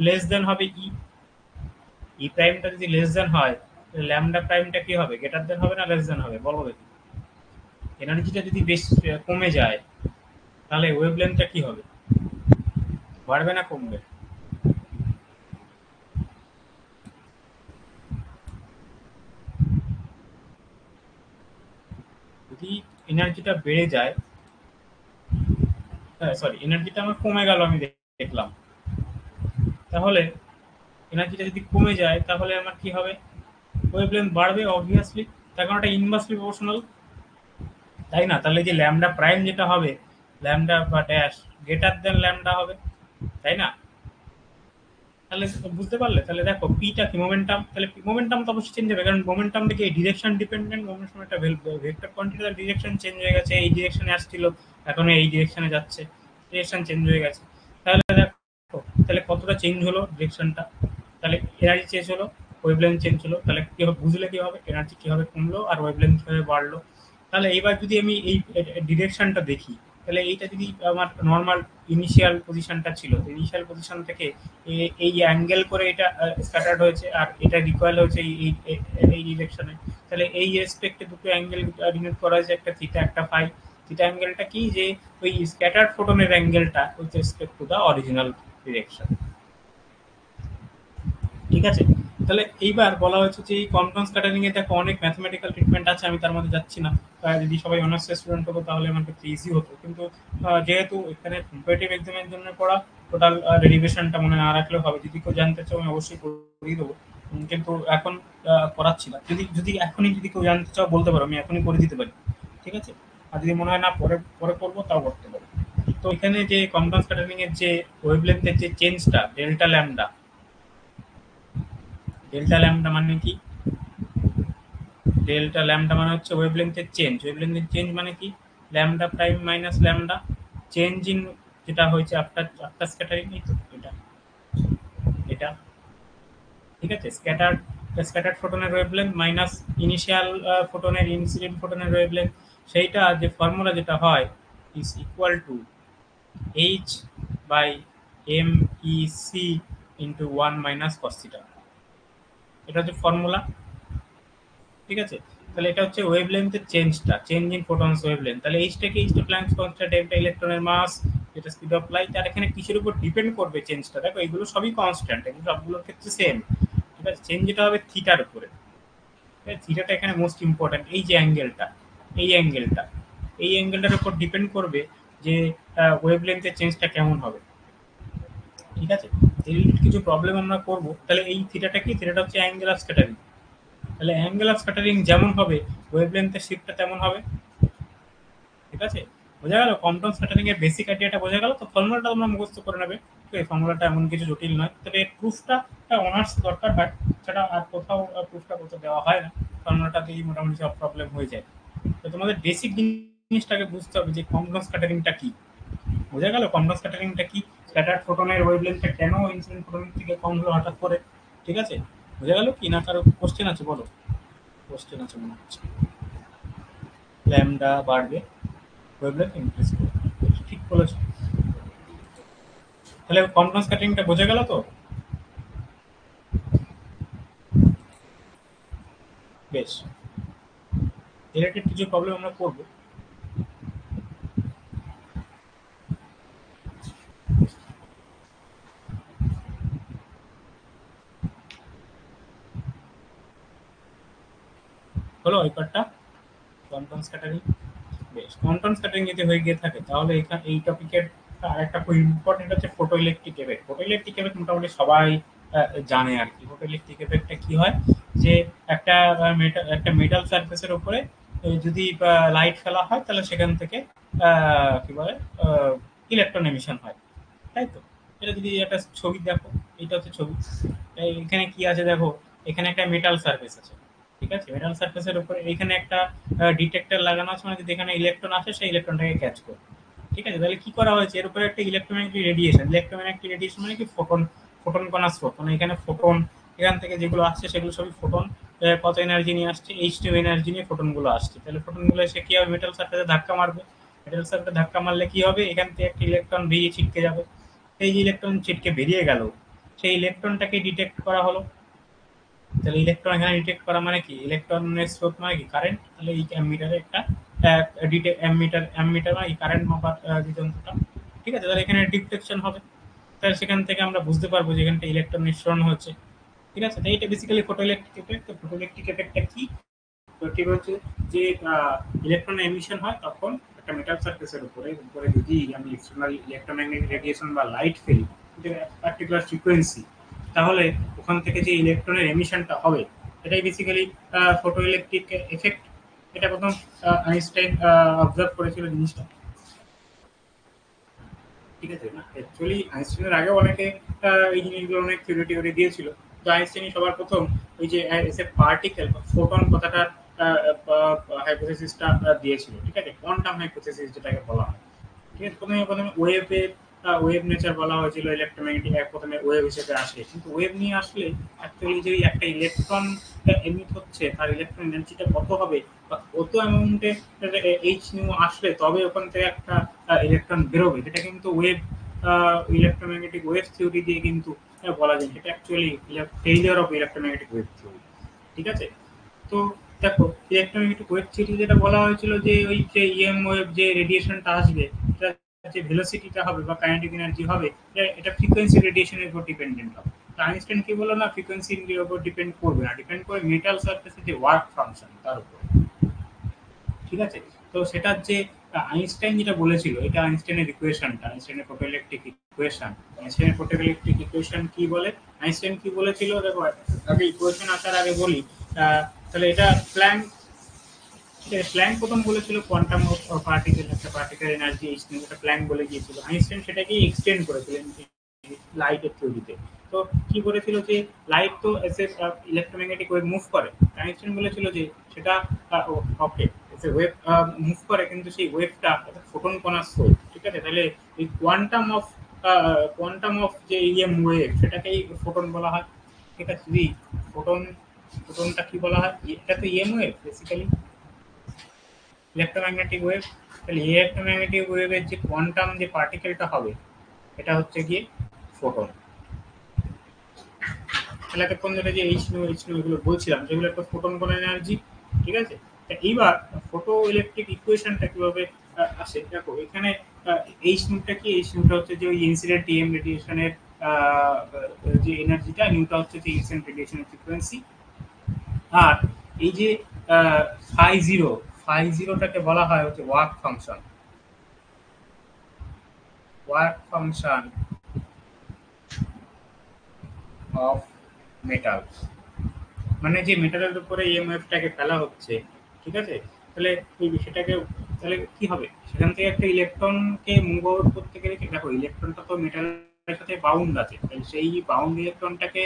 লেস দেন হবে ই, ই প্রাইমটা যদি লেস দেন হয়, ল্যামডা প্রাইমটা কি হবে, গ্রেটার দেন হবে না লেস দেন হবে, বলো দেখি। এনার্জিটা যদি বেশ কমে যায়, তাহলে ওয়েভলেন্থটা কি হবে, বাড়বে না কমবে? যদি এনার্জিটা বেড়ে যায়, সরি এনার্জিটা আমার কমে গেল আমি দেখলাম, তাহলে এনার্জিটা যদি কমে যায় তাহলে আমার কি হবে? ওয়েভলেন্থ বাড়বে অবভিয়াসলি, তার কারণ এটা ইনভার্সলি প্রপোর্শনাল, তাই না? তাহলে যে ল্যামডা প্রাইম যেটা হবে, ল্যামডা বা ড্যাশ গ্রেটার দেন ল্যামডা হবে, তাই না? তাহলে বুঝতে পারলে? তাহলে দেখো পিটা কি মোমেন্টাম, তাহলে মোমেন্টাম তো অবশ্যই চেঞ্জ হবে, কারণ মোমেন্টাম থেকে এই ডিরেকশন ডিপেন্ডেন্ট, মোমেন্টাম একটা ভেক্টর কোয়ান্টিটি, তার ডিরেকশন চেঞ্জ হয়ে গেছে, এই ডিরেকশনে আসছিল এখন এই ডিরেকশনে যাচ্ছে, ডিরেকশন চেঞ্জ হয়ে গেছে। তাহলে দেখো তাহলে কতটা চেঞ্জ হলো ডিরেকশনটা, তাহলে এনার্জি চেঞ্জ হলো, ওয়েভলেন্থ চেঞ্জ হলো, তাহলে কি হবে বুঝলে কি হবে এনার্জি কিভাবে কমলো আর ওয়েভলেন্থ কিভাবে বাড়লো। তাহলে এইবার যদি আমি এই ডিরেকশনটা দেখি, তাহলে এইটা যদি আমার নর্মাল ইনিশিয়াল পজিশনটা ছিল, ইনিশিয়াল পজিশন থেকে এই অ্যাঙ্গেল করে এটা স্ক্যাটার্ড হয়েছে আর এটা রিকয়েল হয়েছে এই ডিরেকশনে, তাহলে এই রেসপেক্টে দুটো অ্যাঙ্গেল ডিনোট করা হয়েছে, একটা থিটা একটা ফাই। থিটা অ্যাঙ্গেলটা কি, যে ওই স্ক্যাটার্ড ফোটনের অ্যাঙ্গেলটা with respect to the original direction. ঠিক আছে? তাহলে এইবার বলা হয়েছে যে এই কম্পাউন্ড স্ক্যাটারিং এ দেখো অনেক ম্যাথমেটিক্যাল ট্রিটমেন্ট আছে, আমি তার মধ্যে যাচ্ছি না। যদি সবাই অনার্স স্টুডেন্ট হতো তাহলে আমার ক্ষেত্রে ইজি হতো, কিন্তু যেহেতু এখানে কম্পিটিটিভ এক্সামের জন্য পড়া, টোটাল ডেরিভেশনটা মনে না রাখলেও হবে, যদি কেউ জানতে চাও আমি অবশ্যই করিয়ে দেবো। কিন্তু এখন করাচ্ছি না, যদি যদি এখনই যদি কেউ জানতে চাও বলতে পারো, আমি এখনই করে দিতে পারি। ঠিক আছে? আর যদি মনে হয় না পরে পরে করবো তাও করতে পারো। তো এখানে যে কম্পাউন্ড স্ক্যাটারিং এর যে ওয়েভলেন্থের যে চেঞ্জটা ডেল্টা ল্যামডা, ডেল্টা ল্যামডা মানে কি? ডেল্টা ল্যামডা মানে হচ্ছে ওয়েভলেন্থের চেঞ্জ। ওয়েভলেন্থের চেঞ্জ মানে কি? Lambda prime minus lambda change in, যেটা হয়েছে আফটার আফটার স্ক্যাটারিং, এই তো এটা, এটা। ঠিক আছে? স্ক্যাটার্ড স্ক্যাটার্ড ফোটনের ওয়েভলেন্থ মাইনাস ইনিশিয়াল ফোটনের ইনসিডেন্ট ফোটনের ওয়েভলেন্থ, সেইটা যে ফর্মুলা যেটা হয় is equal to H by M E C into one minus cos theta. এটা হচ্ছে ফর্মুলা। ঠিক আছে? তাহলে এটা হচ্ছে ওয়েভলেন্থের চেঞ্জটা, চেঞ্জ ইন ফোটনস ওয়েভলেন্থ। তাহলে এইচটা কি? এইচটা প্ল্যাঙ্কস কনস্ট্যান্ট, ডেল্টা ইলেকট্রনের মাস, যেটা স্পিড অফ লাইট, আর এখানে কিসের উপর ডিপেন্ড করবে চেঞ্জটা? দেখো এগুলো সবই কনস্ট্যান্ট, এগুলো সবগুলোর ক্ষেত্রে সেম। ঠিক আছে? চেঞ্জ যেটা হবে থিটার উপরে। থিটাটা এখানে মোস্ট ইম্পর্ট্যান্ট, এই যে অ্যাঙ্গেলটা, এই অ্যাঙ্গেলটা, এই অ্যাঙ্গেলটার উপর ডিপেন্ড করবে যে ওয়েভলেন্থের চেঞ্জটা কেমন হবে। ঠিক আছে? রিলেটেড কিছু প্রবলেম আমরা করব, তাহলে এই থিটাটা কি? থিটাটা হচ্ছে অ্যাঙ্গেল অফ স্ক্যাটারিং। তাহলে অ্যাঙ্গেল অফ স্ক্যাটারিং যেমন হবে ওয়েভলেন্থের শিফটটা তেমন হবে। ঠিক আছে? বোঝা গেল কম্পাউন্ড স্ক্যাটারিং এর বেসিক আইডিয়াটা বোঝা গেল তো? ফর্মুলাটা তোমরা মুখস্থ করে নেবে। তো এই ফর্মুলাটা এমন কিছু জটিল নয়, তবে প্রুফটা অনার্স দরকার হয়, সেটা আর কোথাও প্রুফটা করতে দেওয়া হয় না, ফর্মুলাটা দিয়েই মোটামুটি সব প্রবলেম হয়ে যায়। তো তোমাদের বেসিক জিনিসটাকে বুঝতে হবে যে কম্পাউন্ড স্ক্যাটারিংটা কি। বোঝা গেল কম্পাউন্ড স্ক্যাটারিংটা কি? স্ক্যাটার্ড ফোটনের ওয়েভলেন্থটা কেন ইনসিডেন্ট ফোটনের থেকে কম হলো হঠাৎ করে? ঠিক আছে? বোঝা গেল কি? না কারো কোশ্চেন আছে? বলো, কোশ্চেন আছে মনে হচ্ছে। ল্যামডা বাড়বে, ওয়েভলেন্থ ইনক্রিজ করবে, ঠিক বলেছো। তাহলে কম্পাউন্ড স্ক্যাটারিংটা বোঝা গেল তো? বেশ, রিলেটেড কিছু প্রবলেম আমরা করবো। হলো এই পার্টটা, কম্পাউন্ড স্ক্যাটারিং। বেশ, কম্পাউন্ড স্ক্যাটারিং যদি হয়ে গিয়ে থাকে তাহলে এখানে এই টপিকের আরেকটা খুব ইম্পর্টেন্ট হচ্ছে photo electric effect. Photo electric effect মোটামুটি সবাই জানে আর কি। ফটো ইলেকট্রিক এফেক্টটা কি হয়, যে একটা একটা মেটাল সারফেসের উপরে যদি লাইট ফেলা হয় তাহলে সেখান থেকে কি বলে ইলেকট্রন এমিশন হয়, তাই তো? এটা যদি একটা ছবি দেখো, এটা হচ্ছে ছবি, এখানে কি আছে দেখো, এখানে একটা মেটাল সারফেস আছে। ঠিক আছে? মেটাল সারফেসের উপরে এখানে একটা ডিটেক্টর লাগানো আছে, মানে যদি এখানে ইলেকট্রন আসে সেই ইলেকট্রনটাকে ক্যাচ করবে। ঠিক আছে? তাহলে কি করা হয়েছে, এর উপরে একটা ইলেকট্রোম্যাগনেটিক রেডিয়েশন, ইলেকট্রোম্যাগনেটিক রেডিয়েশন মানে কি? ফোটন, ফোটন কণা স্রোত, মানে এখানে ফোটন, এখান থেকে যেগুলো আসছে সেগুলো সবই ফোটন। কত এনার্জি নিয়ে আসছে? এইচ2 এনার্জি নিয়ে ফোটন গুলো আসছে। তাহলে ফোটন গুলো এসে কি হবে, মেটাল সারফেসে ধাক্কা মারবে। মেটাল সারফেসে ধাক্কা মারলে কি হবে, এখান থেকে একটা ইলেকট্রন বেরিয়ে ছিটকে যাবে। এই যে ইলেকট্রন ছিটকে বেরিয়ে গেল, সেই ইলেকট্রনটাকে ডিটেক্ট করা হলো। তাহলে ইলেকট্রন এখানে ডিটেক্ট করা মানে কি? ইলেকট্রনের স্রোত মানে কি? কারেন্ট। তাহলে এই অ্যামিটারে একটা অ্যামিটার, অ্যামিটার মানে কারেন্ট মাপার যে যন্ত্রটা। ঠিক আছে? তাহলে এখানে ডিফ্লেকশন হবে। তাহলে সেখান থেকে আমরা বুঝতে পারবো যে এখানটা ইলেকট্রন নিঃসরণ হচ্ছে। ঠিক আছে, তাই এটা বেসিক্যালি ফটোইলেকট্রিক এফেক্ট। তো ফটোইলেকট্রিক এফেক্টটা কি? তো ঠিক হচ্ছে যে ইলেকট্রন এমিশন হয় তখন একটা মেটাল সারফেসের উপরে উপরে যদি আমি এক্সটার্নাল ইলেকট্রোম্যাগনেটিক রেডিয়েশন বা লাইট ফেলি পার্টিকুলার ফ্রিকোয়েন্সি, তাহলে ওখান থেকে যে ইলেকট্রনের এমিশনটা হবে এটাই বেসিক্যালি ফটো ইলেকট্রিক এফেক্ট। এটা প্রথম আইনস্টাইন অবজার্ভ করেছিল জিনিসটা। ঠিক আছে, না অ্যাকচুয়ালি আইনস্টাইনের আগেও অনেকে এই জিনিসগুলো অনেক থিওরি টিওরি দিয়েছিল। তো আইনস্টাইনই সবার প্রথম ওই যে এস এ পার্টিকেল বা ফোটন কথাটা হাইপোথেসিসটা দিয়েছিল। ঠিক আছে, কোয়ান্টাম হাইপোথেসিস যেটাকে বলা হয়। ঠিক আছে, প্রথমে প্রথমে ওয়েভের ওয়েভ নেচার বলা হয়েছিল, ইলেকট্রোম্যাগনেটিক প্রথমে ওয়েভ হিসেবে আসে, কিন্তু ওয়েভ নিয়ে আসলে অ্যাকচুয়ালি যে একটা ইলেকট্রন এমিট হচ্ছে তার ইলেকট্রন এনার্জিটা কত হবে বা কত অ্যামাউন্টে এইচ নিউ আসলে তবে ওখান থেকে একটা ইলেকট্রন বেরোবে, সেটা কিন্তু ওয়েভ ইলেকট্রোম্যাগনেটিক ওয়েভ থিওরি দিয়ে কিন্তু বলা যায়। সেটা actually failure of electromagnetic wave theory. ঠিক আছে, তো দেখো ইলেকট্রোম্যাগনেটিক ওয়েভ থিওরি যেটা বলা হয়েছিল যে ওই যে ইএম ওয়েভ যে রেডিয়েশনটা আসবে এটা যে ভেলোসিটিটা হবে বা কাইনেটিক এনার্জি হবে এটা ফ্রিকোয়েন্সি রেডিয়েশনের উপর ডিপেন্ডেন্ট হবে। তো আইনস্টাইন কি বললো না, ফ্রিকোয়েন্সির উপর ডিপেন্ড করবে না, ডিপেন্ড করে মেটাল সারফেসের যে ওয়ার্ক ফাংশন তার উপর। ঠিক আছে, তো সেটার যে আইনস্টাইন যেটা বলেছিল, এটা আইনস্টাইনের ইকুয়েশনটা, আইনস্টাইনের ফটোইলেকট্রিক ইকুয়েশন। আইনস্টাইনের ফটোইলেকট্রিক ইকুয়েশন কি বলে, আইনস্টাইন কি বলেছিল দেখো, আগে ইকুয়েশন আসার আগে বলি। তাহলে এটা প্ল্যাঙ্ক, প্ল্যাঙ্ক প্রথম বলেছিল কোয়ান্টাম অফ পার্টিকেল, একটা পার্টিকেল এনার্জি এইচ নিউ, এটা প্ল্যাঙ্ক বলে গিয়েছিল। আইনস্টাইন সেটাকে এক্সটেন্ড করেছিলেন লাইটের থিওরিতে। তো কি করেছিল যে লাইট তো এসে ইলেকট্রোম্যাগনেটিক ওয়েভ মুভ করে, আইনস্টাইন বলেছিল যে সেটা ওকে এসে ওয়েভ মুভ করে, কিন্তু সেই ওয়েভটা ফোটন কণার সোর্স। ঠিক আছে, তাহলে এই কোয়ান্টাম অফ যে ইএম ওয়েভ সেটাকেই ফোটন বলা হয়। ঠিক আছে, যদি ফোটন, ফোটনটা কি বলা হয়, এটা তো EM wave basically, electromagnetic wave. তাহলে ইলেকট্রোম্যাগনেটিক ওয়েভের যে কোয়ান্টাম যে পার্টিকেলটা হবে এটা হচ্ছে গিয়ে ফোটন। তাহলে এতক্ষণ ধরে যে এইচ নো এগুলো বলছিলাম যেগুলো একটা ফোটন কোন এনার্জি। ঠিক আছে, তা এইবার ফটো ইলেকট্রিক ইকুয়েশনটা কিভাবে আসে দেখো, এখানে এইচ নিউটা কি, এইচ নিউটা হচ্ছে যে ওই ইনসিডেন্ট টিএম রেডিয়েশনের যে এনার্জিটা, নিউটা হচ্ছে যে ইনসিডেন্ট রেডিয়েশনের ফ্রিকোয়েন্সি। আর এই যে ফাই জিরো, ফাই জিরোটাকে বলা হয় হচ্ছে work function, work function of metal. মানে যে মেটালের উপরে ইএমএফটাকে ফেলা হচ্ছে। ঠিক আছে, তাহলে ওই বিষয়টাকে, তাহলে কি হবে সেখান থেকে একটা ইলেকট্রনকে মুভ আউট করতে গেলে দেখো ইলেকট্রনটা তো মেটালের সাথে বাউন্ড আছে, তাহলে সেই বাউন্ড ইলেকট্রনটাকে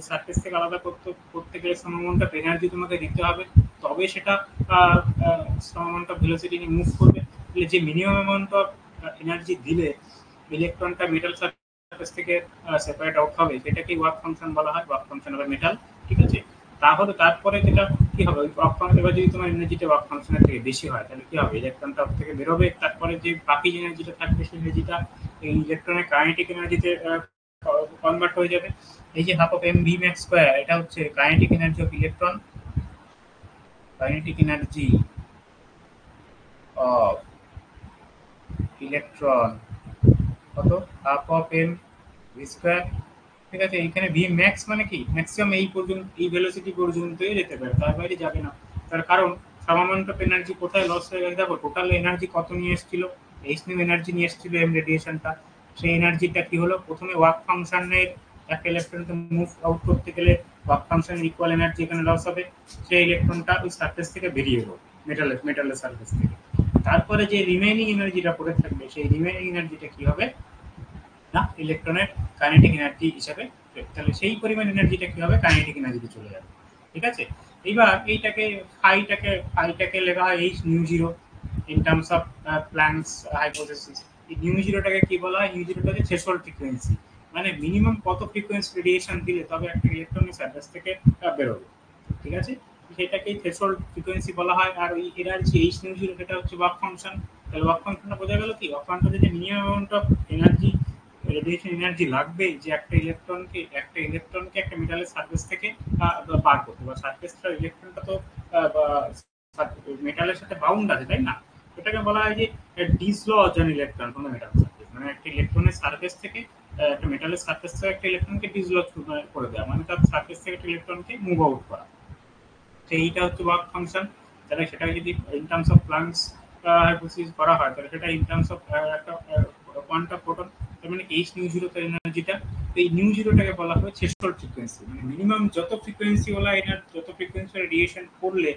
সারফেস থেকে আলাদা করতে করতে গেলে সাম অ্যামাউন্ট অফ এনার্জি তোমাকে দিতে হবে, তবে সেটা সাম অ্যামাউন্ট অফ ভেলোসিটি নিয়ে মুভ করবে। তাহলে যে মিনিমাম অ্যামাউন্ট অফ এনার্জি দিলে ইলেকট্রনটা মেটাল সারফেস থেকে সেপারেট আউট হবে সেটাকেই ওয়ার্ক ফাংশন বলা হয়, ওয়ার্ক ফাংশন অফ মেটাল। ঠিক আছে, তাহলে তারপরে যেটা কি হবে, ওয়ার্ক ফাংশন এবার যদি তোমার এনার্জিটা ওয়ার্ক ফাংশনের থেকে বেশি হয় তাহলে কি হবে, ইলেকট্রনটা ওর থেকে বেরোবে, তারপরে যে বাকি যে এনার্জিটা থাকবে সেই এনার্জিটা এই ইলেকট্রনের কাইনেটিক এনার্জিতে কনভার্ট হয়ে যাবে। এই যে half of M V max square এটা হচ্ছে kinetic energy of electron, kinetic energy of electron কত, half of M V square. ঠিক আছে, এখানে ভি ম্যাক্স মানে কি, ম্যাক্সিমাম এই পর্যন্ত এই ভেলোসিটি পর্যন্তই যেতে পারে, তার বাইরে যাবে না। তার কারণ সাম অ্যামাউন্ট অফ এনার্জি কোথায় লস হয়ে গেছে দেখো, টোটাল এনার্জি কত নিয়ে এসেছিল, এইচ নিউ এনার্জি নিয়ে এসেছিল এম রেডিয়েশনটা। সেই এনার্জিটা কি হলো, প্রথমে ওয়ার্ক ফাংশনের একটা ইলেকট্রনকে মুভ আউট করতে গেলে ওয়ার্ক ফাংশনের ইকুয়াল এনার্জি এখানে লস হবে, সেই ইলেকট্রনটা ওই সারফেস থেকে বেরিয়ে এলো, মেটালের সারফেস থেকে। তারপরে যে রিমেইনিং এনার্জিটা পড়ে থাকবে সেই রিমেইনিং এনার্জিটা কি হবে না, ইলেকট্রনের কাইনেটিক এনার্জি হিসাবে, তাহলে সেই পরিমাণ এনার্জিটা কি হবে, কাইনেটিক এনার্জিতে চলে যাবে। ঠিক আছে, এইবার এইটাকে ফাইটাকে লেখা হয় H new zero in terms of planks hypothesis. এই নিউ জিরোটাকে কি বলা হয়, নিউ জিরোটা হচ্ছে থ্রেশহোল্ড ফ্রিকোয়েন্সি, মানে মিনিমাম কত ফ্রিকোয়েন্সি রেডিয়েশন দিলে তবে একটা ইলেকট্রনের সারফেস থেকে বেরোবে। ঠিক আছে, সেটাকেই থ্রেশহোল্ড ফ্রিকোয়েন্সি বলা হয়। আর ওই এনার্জি এইচ নিউ জিরো সেটা হচ্ছে ওয়ার্ক ফাংশন। তাহলে ওয়ার্ক ফাংশনটা বোঝা গেল কি, ওয়ার্ক ফাংশন যদি minimum amount of energy, radiation energy লাগবে যে একটা ইলেকট্রনকে একটা মেটালের সারফেস থেকে বার করতে, বা সারফেসটা ইলেকট্রনটা তো মেটালের সাথে বাউন্ড আছে তাই না, এটাকে বলা হয় যে ডিসলজ অ্যান ইলেকট্রন কোনো মেটাল সারফেস। মানে একটা ইলেকট্রনের সারফেস থেকে একটা মেটালের সারফেস থেকে একটা ইলেকট্রনকে ডিসলজ করে দেওয়া, মানে তার সারফেস থেকে একটা ইলেকট্রনকে মুভ আউট করা। তো এইটা হচ্ছে ওয়ার্ক ফাংশন। তাহলে সেটা যদি in terms of planks hypothesis করা হয়, তাহলে সেটা ইন টার্মস অফ একটা কোয়ান্টাম প্রোটন, তার মানে এইচ নিউ জিরো তার এনার্জিটা, এই নিউ জিরোটাকে বলা হয় থ্রেশহোল্ড ফ্রিকোয়েন্সি। মানে মিনিমাম যত ফ্রিকোয়েন্সি ওলা এনার্জি, যত ফ্রিকোয়েন্সি রেডিয়েশন করলে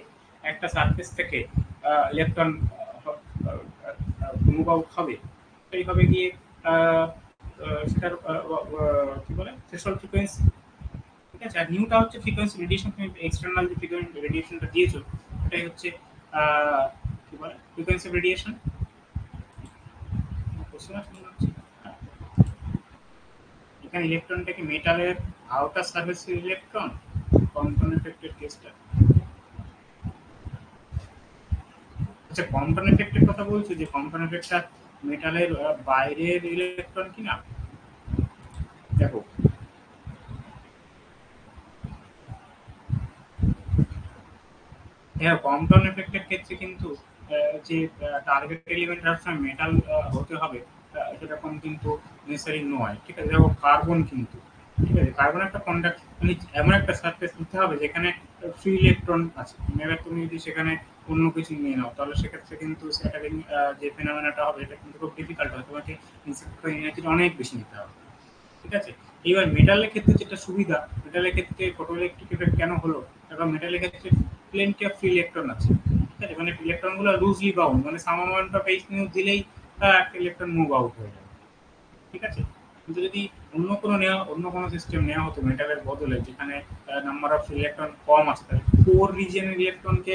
একটা সারফেস থেকে ইলেকট্রন মুভ আউট হবে, এইভাবে গিয়ে সেটার কি বলে থ্রেশহোল্ড ফ্রিকোয়েন্সি। ঠিক আছে, আর নিউটা হচ্ছে ফ্রিকোয়েন্সি রেডিয়েশন, তুমি এক্সটার্নাল যে ফ্রিকোয়েন্সি রেডিয়েশনটা দিয়েছো এটাই হচ্ছে কি বলে ফ্রিকোয়েন্সি রেডিয়েশন। এখানে ইলেকট্রনটাকে মেটালের আউটার সারফেসের ইলেকট্রন, কম্পাউন্ড এফেক্টের কেসটা। আচ্ছা, কম্পাউন্ড এফেক্টের কথা বলছো, যে কম্পাউন্ড এফেক্টটা মেটালের বাইরের ইলেকট্রন কিনা? দেখো হ্যাঁ, কম্পাউন্ড এফেক্টের ক্ষেত্রে কিন্তু যে টার্গেট এলিমেন্ট সবসময় মেটাল হতে হবে সেরকম কিন্তু নেসেসারি নয়। ঠিক আছে, দেখো কার্বন কিন্তু, ঠিক আছে, কার্বন একটা কন্ডাক্ট, মানে এমন একটা সারফেস নিতে হবে যেখানে ফ্রি ইলেকট্রন আছে। এবার তুমি যদি সেখানে অন্য কিছু নিয়ে নাও, তাহলে সেক্ষেত্রে কিন্তু স্ক্যাটারিং যে ফেনোমেনাটা হবে এটা কিন্তু খুব ডিফিকাল্ট হবে, তোমাকে এনার্জিটা অনেক বেশি নিতে হবে। ঠিক আছে, এবার মেটালের ক্ষেত্রে যেটা সুবিধা, মেটালের ক্ষেত্রে ফটোইলেকট্রিক এফেক্ট কেন হলো, কারণ মেটালের ক্ষেত্রে প্লেনটি অফ ফ্রি ইলেকট্রন আছে। ঠিক আছে, মানে ইলেকট্রন গুলো লুজলি বাউন্ড, মানে some amount of H news দিলেই একটা ইলেকট্রন মুভ আউট হয়ে যাবে। ঠিক আছে, কিন্তু যদি অন্য কোনো সিস্টেম নেওয়া হতো মেটালের বদলে, যেখানে নাম্বার অফ ইলেকট্রন কম আছে, তাহলে কোর রিজিয়নের ইলেকট্রনকে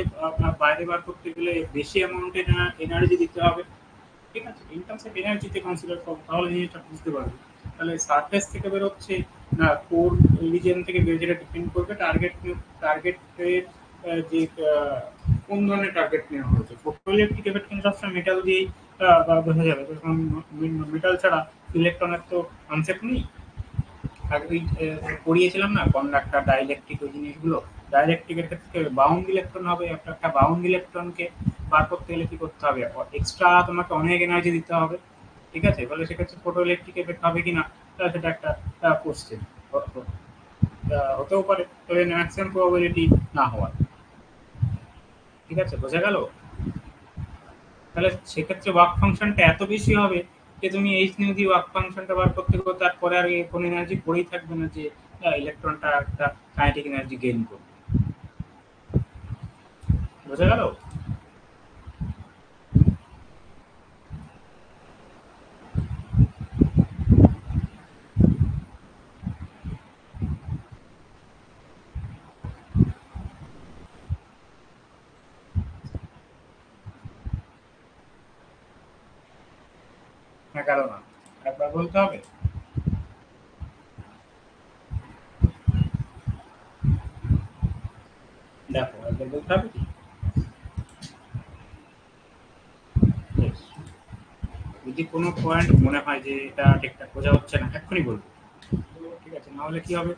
বাইরে বার করতে গেলে বেশি অ্যামাউন্টের এনার্জি দিতে হবে। ঠিক আছে, ইন টার্মস অফ এনার্জিতে কনসিডার করো, তাহলে জিনিসটা বুঝতে পারবে। তাহলে সারফেস থেকে বেরোচ্ছে না কোর রিজিয়ন থেকে বের, যেটা ডিপেন্ড করবে টার্গেটের যে কোন ধরনের টার্গেট নেওয়া হয়েছে। ফটোইলেকট্রিক এফেক্ট কিন্তু সবসময় মেটাল দিয়েই বোঝা যাবে, কারণ মেটাল ছাড়া ইলেকট্রনের তো কনসেপ্ট নেই। আগে ওই পড়িয়েছিলাম না কন্ডাক্টর, ডাইলেকট্রিক, ওই জিনিসগুলো। ডাইলেকট্রিকের ক্ষেত্রে বাউন্ড ইলেকট্রন হবে, একটা বাউন্ড ইলেকট্রনকে বার করতে গেলে কি করতে হবে, এক্সট্রা তোমাকে অনেক এনার্জি দিতে হবে। ঠিক আছে, বলে সেক্ষেত্রে ফটো ইলেকট্রিক এফেক্ট হবে কিনা, সেটা একটা কোশ্চেন। হতেও পারে, তবে ম্যাক্সিমাম প্রবাবিলিটি না হওয়ার। ঠিক আছে, বোঝা গেল? তাহলে সেক্ষেত্রে ওয়ার্ক ফাংশনটা এত বেশি হবে যে তুমি এইচ নিউ দিয়ে ওয়ার্ক ফাংশনটা বার করতে করতে তারপরে আর কোনো এনার্জি পড়েই থাকবে না, যে ইলেকট্রনটা একটা কাইনেটিক এনার্জি গেইন করবে। বোঝা গেল? না, গেল না, একবার বলতে হবে। দেখো একবার বলতে হবে কি? Yes. যদি কোনো পয়েন্ট মনে হয় যে এটা ঠিকঠাক বোঝা হচ্ছে না, এক্ষুনি বলবো। ঠিক আছে, না হলে কি হবে,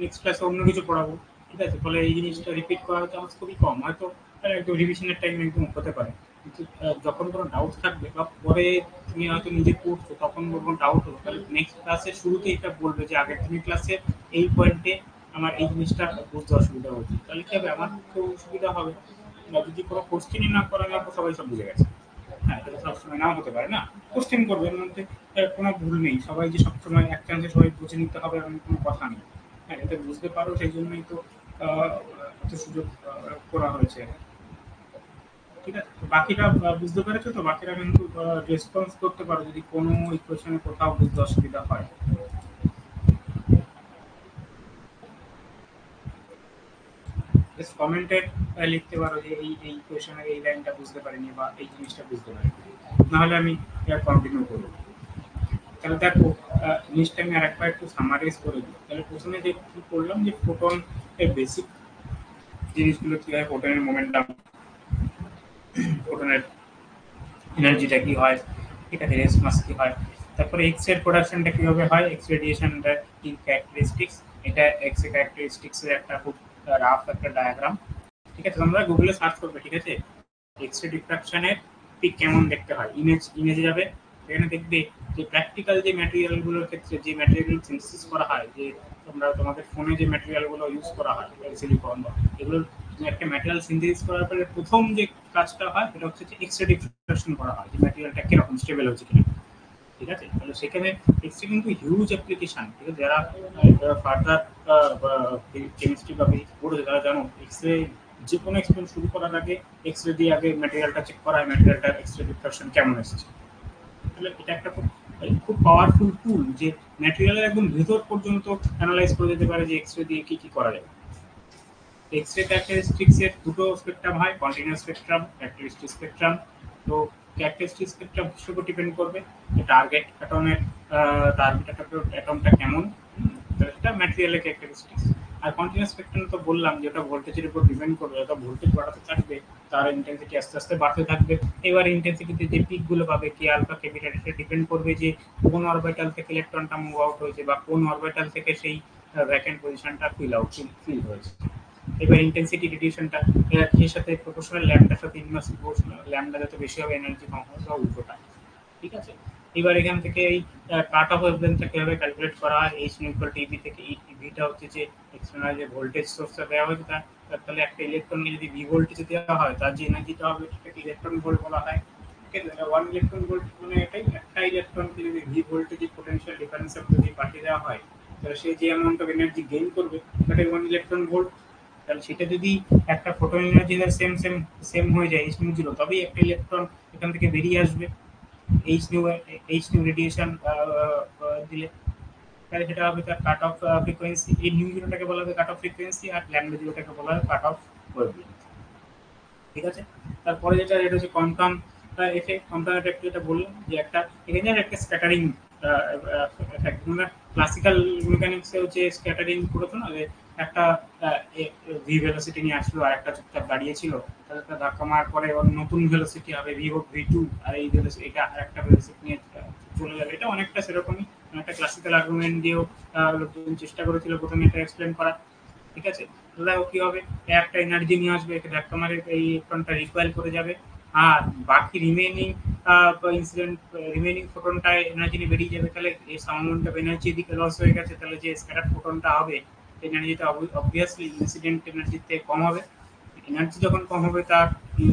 নেক্সট ক্লাসে অন্য কিছু পড়াবো। ঠিক আছে, ফলে এই জিনিসটা রিপিট করার চান্স খুবই কম, হয়তো একদম রিভিশনের টাইম একদম হতে পারে। কিন্তু যখন কোনো ডাউট থাকবে বা পরে তুমি হয়তো নিজে পড়ছো, তখন কোনো ডাউট হলো, তাহলে নেক্সট ক্লাসের শুরুতে এটা বলবে যে আগের দিনের ক্লাসে এই পয়েন্টে আমার এই জিনিসটা বুঝতে অসুবিধা হচ্ছে। তাহলে কি হবে, আমার তো সুবিধা হবে। যদি কোনো কোশ্চেনই না করা, আমি সবাই সব বুঝে গেছে। হ্যাঁ, এটা তো সবসময় নাও হতে পারে না। কোশ্চেন করবে, এর মধ্যে কোনো ভুল নেই। সবাই যে সবসময় এক চান্সে সবাই বুঝে নিতে হবে এমন কোনো কথা নেই। হ্যাঁ, এটা বুঝতে পারো, সেই জন্যই তো আহ, এত সুযোগ করা হয়েছে। ঠিক আছে, তো বাকিটা বুঝতে পেরেছো তো? বাকিরা কিন্তু রেসপন্স করতে পারো যদি কোনো ইকুয়েশনে কোথাও বুঝতে অসুবিধা হয়। জাস্ট কমেন্টে লিখতে পারো যে এই এই ইকুয়েশনের এই লাইনটা বুঝতে পারিনি বা এই জিনিসটা বুঝতে পারিনি, নাহলে আমি কন্টিনিউ করবো। তাহলে দেখো জিনিসটা আমি আরেকবার একটু সামারাইজ করে দিই। তাহলে প্রথমে যে কি করলাম, যে ফোটন এর বেসিক জিনিসগুলো কি হয়, ফোটনের মোমেন্টাম, ফোটনের এনার্জিটা কি হয়, ঠিক আছে, রেস মাস কি হয়, তারপরে এক্স এর প্রোডাকশনটা কিভাবে হয়, এক্স রেডিয়েশনটা কি ক্যারেক্টারিস্টিক্স, এটা এক্স এর ক্যারেক্টারিস্টিক্স এর একটা খুব রাফ একটা ডায়াগ্রাম। ঠিক আছে, তোমরা গুগলে সার্চ করবে। ঠিক আছে, এক্স রে ডিফ্রাকশনের ঠিক কেমন দেখতে হয়, ইমেজে যাবে, এখানে দেখবে যে প্র্যাকটিক্যাল যে ম্যাটেরিয়ালগুলোর ক্ষেত্রে যে ম্যাটেরিয়াল সিনথেসিস করা হয়, যে তোমরা তোমাদের ফোনে যে ম্যাটেরিয়ালগুলো ইউজ করা হয় সিলিকন বা এগুলোর একটা ম্যাটেরিয়াল সিনথেসিস করার পরে প্রথম যে কাজটা হয় সেটা হচ্ছে যে এক্স রে ডিফ্রাকশন করা হয় যে ম্যাটেরিয়ালটা কিরকম স্টেবল হচ্ছে কিনা। ঠিক আছে, তাহলে সেখানে এক্স রে কিন্তু হিউজ অ্যাপ্লিকেশন। ঠিক আছে, যারা ফার্দার কেমিস্ট্রি বা ফিজিক্স পড়ছে তারা জানো এক্স রে যে কোনো এক্সপেরিমেন্ট শুরু করার আগে এক্স রে দিয়ে আগে ম্যাটেরিয়ালটা চেক করা হয়, ম্যাটেরিয়ালটা এক্স রে ডিফ্রাকশন কেমন এসেছে। তাহলে এটা একটা খুব খুব পাওয়ারফুল টুল যে ম্যাটেরিয়ালের একদম ভেতর পর্যন্ত অ্যানালাইজ করে যেতে পারে যে এক্স রে দিয়ে কি কি করা যায়। এক্স রে ক্যারেক্টারিস্টিক্স এর দুটো স্পেকট্রাম হয়, কন্টিনিউয়াস স্পেকট্রাম, ক্যারেক্টারিস্টিক স্পেকট্রাম। তো ক্যারেক্টারিস্টিক স্পেকট্রাম কিসের উপর ডিপেন্ড করবে, যে টার্গেট অ্যাটমের টার্গেট অ্যাটমটা কেমন, এটা ম্যাটেরিয়ালের ক্যারেক্টারিস্টিক্স। আর কন্টিনিউয়াস স্পেকট্রাম তো বললাম যে ওটা ভোল্টেজের উপর ডিপেন্ড করবে, যত ভোল্টেজ বাড়াতে থাকবে তার ইন্টেন্সিটি আস্তে আস্তে বাড়তে থাকবে। এবার ইন্টেন্সিটিতে যে পিকগুলো পাবে কে আলফা কে বিটা, এটা ডিপেন্ড করবে যে কোন অরবিটাল থেকে ইলেকট্রনটা মুভ আউট হয়েছে বা কোন অরবিটাল থেকে সেই ভ্যাকেন্ট পজিশনটা ফিল হয়েছে। এবার ইন্টেন্সিটি রেডিয়েশনটা এর সাথে প্রপোর্শনাল, ল্যাম্বডার সাথে ইনভার্স প্রপোর্শনাল, ল্যাম্বডা যত বেশি হবে এনার্জি কম হবে বা উল্টোটা। ঠিক আছে, এবার এখান থেকে এই কাট অফ ওয়েভলেন্থটা কিভাবে ক্যালকুলেট করা হয়, এইচ নিউট্রাল টিভি থেকে এই টিভিটা হচ্ছে যে এক্সটার্নাল যে ভোল্টেজ সোর্সটা দেওয়া হয়েছে তাহলে একটা ইলেকট্রনকে যদি ভি ভোল্টেজ দেওয়া হয় তার যে এনার্জিটা হবে সেটাকে ইলেকট্রন ভোল্ট বলা হয়। ঠিক আছে, ওয়ান ইলেকট্রন ভোল্ট মানে এটাই, একটা ইলেকট্রনকে যদি ভি ভোল্টেজের পোটেনশিয়াল ডিফারেন্সে যদি পাঠিয়ে দেওয়া হয় তাহলে সে যে অ্যামাউন্ট অফ এনার্জি গেইন করবে সেটাই ওয়ান ইলেকট্রন ভোল্ট। তাহলে সেটা যদি একটা photon energy same same same হয়ে যায় এইচ নিউ জিরো, তবেই একটা ইলেকট্রন এখান থেকে বেরিয়ে আসবে H new, H new radiation দিলে। তাহলে সেটা হবে তার কাট অফ ফ্রিকোয়েন্সি, এই নিউ জিরোটাকে বলা হবে কাট অফ ফ্রিকোয়েন্সি আর ল্যামডা জিরোটাকে বলা হয় কাট অফ ওয়েভলেন্থ। ঠিক আছে, তারপরে যেটা এটা হচ্ছে কোয়ান্টাম এফেক্ট। কোয়ান্টাম এফেক্ট যেটা বললাম যে একটা এখানে একটা স্ক্যাটারিং এফেক্ট, আমরা ক্লাসিক্যাল মেকানিক্সে হচ্ছে স্ক্যাটারিং করেছো না, যে একটা ভি ভেলোসিটি নিয়ে আসলো আর একটা চুপচাপ দাঁড়িয়েছিল, তাহলে একটা ধাক্কা মারার পরে ওর নতুন ভেলোসিটি হবে ভি ভি টু, আর এই ভেলোসিটি এটা আর একটা ভেলোসিটি নিয়ে চলে যাবে। এটা অনেকটা সেরকমই, একটা ক্লাসিক্যাল আর্গুমেন্ট দিয়েও লোকজন চেষ্টা করেছিল প্রথমে এটা এক্সপ্লেন করার। ঠিক আছে, তাহলে কি হবে, একটা এনার্জি নিয়ে আসবে, একে ধাক্কা মারে এই ইলেকট্রনটা রিকয়েল করে যাবে, আর বাকি রিমেইনিং ইনসিডেন্ট রিমেইনিং ফোটনটা এনার্জি নিয়ে বেরিয়ে যাবে। তাহলে এই সামাউন্ট অফ এনার্জি এদিকে লস হয়ে গেছে, তাহলে যে স্ক্যাটার ফোটনটা হবে এনার্জিটা অবভিয়াসলি ইনসিডেন্ট এনার্জির থেকে কম হবে। এনার্জি যখন কম হবে তার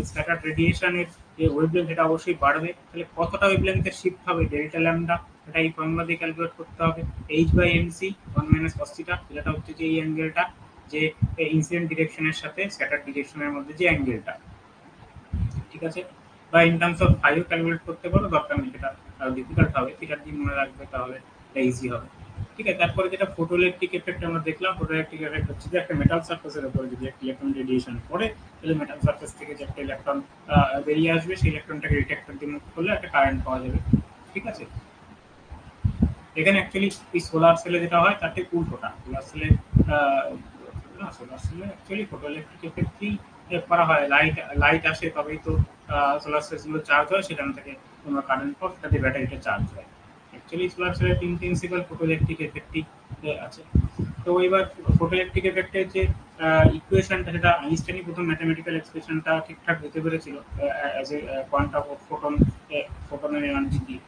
স্ক্যাটার রেডিয়েশনের যে ওয়েভলেন্থ এটা অবশ্যই বাড়বে। তাহলে কতটা ওয়েভলেন্থের শিফট হবে ডেল্টা ল্যামডা, এটা এই ফর্মুলা দিয়ে ক্যালকুলেট করতে হবে। H by MC one minus cos theta, যেটা হচ্ছে যে এই অ্যাঙ্গেলটা যে ইনসিডেন্ট ডিরেকশনের সাথে স্ক্যাটার ডিরেকশনের মধ্যে যে অ্যাঙ্গেলটা। ঠিক আছে, বা ইন টার্মস অফ ফাইও ক্যালকুলেট করতে পারো, দরকার নেই সেটা ডিফিকাল্ট হবে, থিটা দিয়ে মনে রাখবে তাহলে এটা ইজি হবে। ঠিক আছে, তারপরে যেটা ফটোইলেকট্রিক এফেক্ট আমরা দেখলাম, ফটোইলেকট্রিক এফেক্ট হচ্ছে যে একটা মেটাল সারফেসের উপরে যদি একটা ইলেকট্রন রেডিয়েশন পড়ে তাহলে মেটাল সারফেস থেকে যে একটা ইলেকট্রন বেরিয়ে আসবে সেই ইলেকট্রনটাকে ডিটেক্টর দিয়ে মুভ করলে একটা কারেন্ট পাওয়া যাবে। ঠিক আছে, এখানে অ্যাকচুয়ালি এই সোলার সেলে যেটা হয় তার ঠিক উল্টোটা, সোলার সেলে না, সোলার সেলে অ্যাকচুয়ালি ফটোইলেকট্রিক এফেক্টই করা হয়, লাইট লাইট আসে তবেই তো সোলার সেলগুলো চার্জ হয়, সেখান থেকে তোমরা কারেন্ট পাও, সেটাতে ব্যাটারিটা চার্জ হয়। অ্যাকচুয়ালি সোলার সেলের প্রিন্সিপাল ফটোইলেকট্রিক এফেক্টই আছে। তো এবার ফটোইলেকট্রিক এফেক্টের যে ইকুয়েশনটা, সেটা আইনস্টাইনই প্রথম ম্যাথমেটিক্যাল এক্সপ্রেশনটা ঠিকঠাক দিতে পেরেছিল as a quantum of photon, ফোটনের এনার্জি দিয়ে।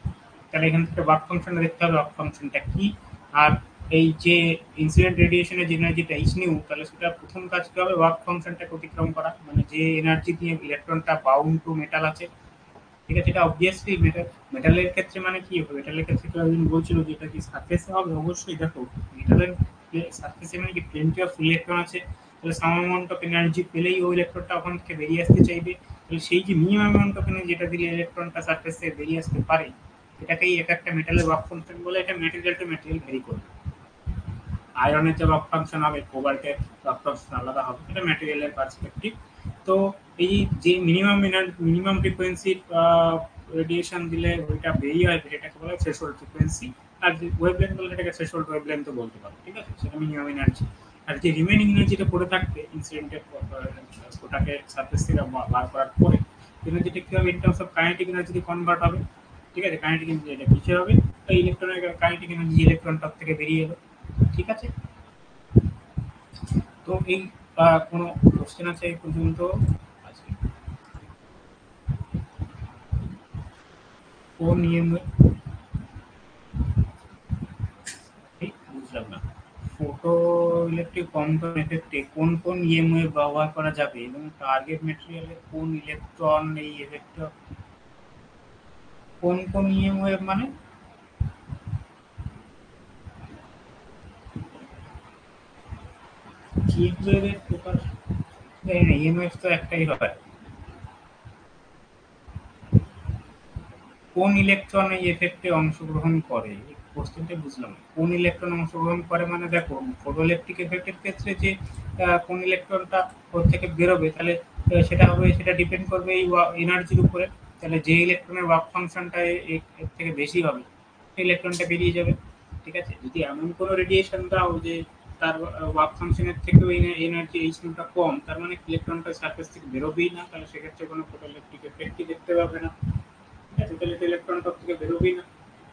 তাহলে এখান থেকে ওয়ার্ক ফাংশনটা দেখতে হবে, ওয়ার্ক ফাংশনটা কি। আর এই যে ইনসিডেন্ট রেডিয়েশনের যে এনার্জিটা এইচ নিউ, তাহলে সেটা প্রথম কাজ কি হবে, ওয়ার্ক ফাংশনটাকে অতিক্রম করা, মানে যে এনার্জি দিয়ে ইলেকট্রনটা বাউন্ড টু মেটাল আছে। ঠিক আছে, এটা অবভিয়াসলি মেটালের ক্ষেত্রে মানে কি হবে, মেটালের ক্ষেত্রে কেউ একজন বলছিল যে এটা কি সারফেসে হবে, অবশ্যই দেখো মেটালের সারফেসে মানে কি প্লেনটি অফ ইলেকট্রন আছে, তাহলে সাম অ্যামাউন্ট অফ এনার্জি পেলেই ওই ইলেকট্রনটা ওখান থেকে বেরিয়ে আসতে চাইবে। তাহলে সেই যে মিনিমাম অ্যামাউন্ট অফ এনার্জি যেটা দিলে ইলেকট্রনটা সারফেস থেকে বেরিয়ে আসতে পারে, এটাকেই এক একটা মেটালের ওয়ার্ক ফাংশন বলে। এটা ম্যাটেরিয়াল টু ম্যাটেরিয়াল ভ্যারি করবে। আয়রনের যে ওয়ার্ক ফাংশন হবে, কোবাল্টের ওয়ার্ক ফাংশন আলাদা হবে, এটা ম্যাটেরিয়ালের পার্সপেক্টিভ। তো এই যে মিনিমাম ফ্রিকোয়েন্সির রেডিয়েশন দিলে ওইটা বেরিয়ে আসবে, সেটাকে বলা হয় থ্রেশহোল্ড ফ্রিকোয়েন্সি। আর যে ওয়েভলেন্থ বলে সেটাকে থ্রেশহোল্ড ওয়েভলেন্থও বলতে পারো। ঠিক আছে, সেটা মিনিমাম এনার্জি। আর যে রিমেনিং এনার্জিটা পড়ে থাকবে ইনসিডেন্টের ওটাকে সারফেস থেকে বার করার পরে এনার্জিটা কি হবে, in terms of kinetic energy convert হবে। ঠিক আছে, কাইনেটিক এনার্জি এটা কিসে হবে, এই ইলেকট্রনের কাইনেটিক এনার্জি ইলেকট্রনটার থেকে বেরিয়ে এলো। ঠিক আছে, তো এই কোনো কোশ্চেন আছে এই পর্যন্ত? আছে, কোন ইএমএ বুঝলাম না ফটো ইলেকট্রিক কম্পাউন্ড এফেক্টে কোন কোন ইএমএ ব্যবহার করা যাবে এবং টার্গেট ম্যাটেরিয়ালে কোন ইলেকট্রন এই এফেক্ট কোন কোন ইএমএ মানে চিপ ওয়েভের প্রকার ইএমএফ তো একটাই হয় কোন ইলেকট্রন এই এফেক্টে অংশগ্রহণ করে কোশ্চেনটা বুঝলাম কোন ইলেকট্রন অংশগ্রহণ করে মানে দেখো ফটোইলেকট্রিক এফেক্টের ক্ষেত্রে যে কোন ইলেকট্রনটা ওর থেকে বেরোবে তাহলে সেটা হবে সেটা ডিপেন্ড করবে এই এনার্জির উপরে তাহলে যে ইলেকট্রনের ওয়ার্ক ফাংশনটা এর থেকে বেশি হবে সেই ইলেকট্রনটা বেরিয়ে যাবে ঠিক আছে যদি এমন কোনো রেডিয়েশন দাও যে তার ওয়ার্ক ফাংশনের থেকেও এনার্জি এইচটা কম তার মানে ইলেকট্রনটা সারফেস থেকে বেরোবেই না তাহলে সেক্ষেত্রে কোনো ফটোইলেকট্রিক এফেক্টই দেখতে পাবে না তাহলে ইলেকট্রন টপ থেকে বেরোবেই না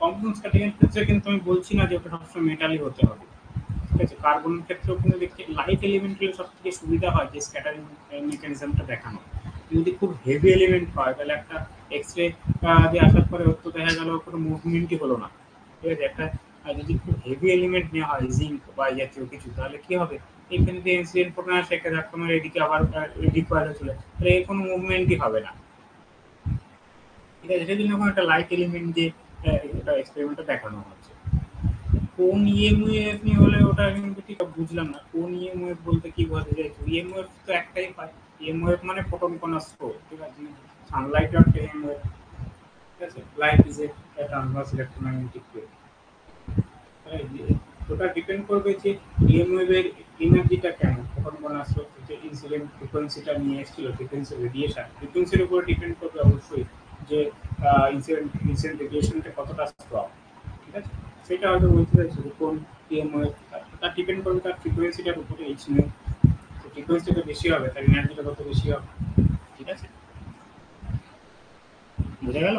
কম্পাউন্ড কাটিং এর ক্ষেত্রে কিন্তু আমি বলছি না যে ওটা সবসময় মেটালই হতে হবে ঠিক আছে কার্বনের ক্ষেত্রেও কিন্তু দেখছি লাইট এলিমেন্ট হলে সব থেকে সুবিধা হয় যে স্ক্যাটারিং মেকানিজমটা দেখানো যদি খুব হেভি এলিমেন্ট হয় তাহলে একটা এক্স রে দিয়ে আসার পরে তো দেখা গেল কোনো মুভমেন্টই হলো না ঠিক আছে একটা যদি খুব হেভি এলিমেন্ট নেওয়া হয় জিঙ্ক বা এই জাতীয় কিছু তাহলে কি হবে এখানে যে ইনসিডেন্ট ফোটন আসে একটা ধাক্কা এদিকে আবার রিকোয়ার হয়েছিল তাহলে এর কোনো মুভমেন্টই হবে না ঠিক আছে সেজন্য এখন একটা লাইট এলিমেন্ট দিয়ে এটা এক্সপেরিমেন্টটা দেখানো হচ্ছে কোন ইএমএফ নিয়ে হলে ওটা কিন্তু ঠিক বুঝলাম না কোন ইএমএফ বলতে কি বোঝাতে চাইছো ইএমএফ তো একটাই হয় ইএমএফ মানে ফোটন কণা স্রোত ঠিক আছে সানলাইট আর ইএমএফ ঠিক আছে light is a transverse electromagnetic wave ওটা ডিপেন্ড করবে যে ইএমএফ এর এনার্জিটা কেমন ফোটন কণা স্রোত যে ইনসিডেন্ট ফ্রিকোয়েন্সিটা নিয়ে এসেছিল ফ্রিকোয়েন্সি রেডিয়েশন ফ্রিকোয়েন্সির উপর ডিপেন্ড করবে অবশ্যই যে ইনসিডেন্ট রেডিয়েশনটা কতটা স্ট্রং ঠিক আছে সেটা হয়তো বলতে চাইছি যে কোন ইএমএফ তার ডিপেন্ড করবে তার ফ্রিকোয়েন্সিটার উপরে এইচ নিউ ফ্রিকোয়েন্সিটা বেশি হবে তার এনার্জিটা কত বেশি হবে ঠিক আছে বোঝা গেল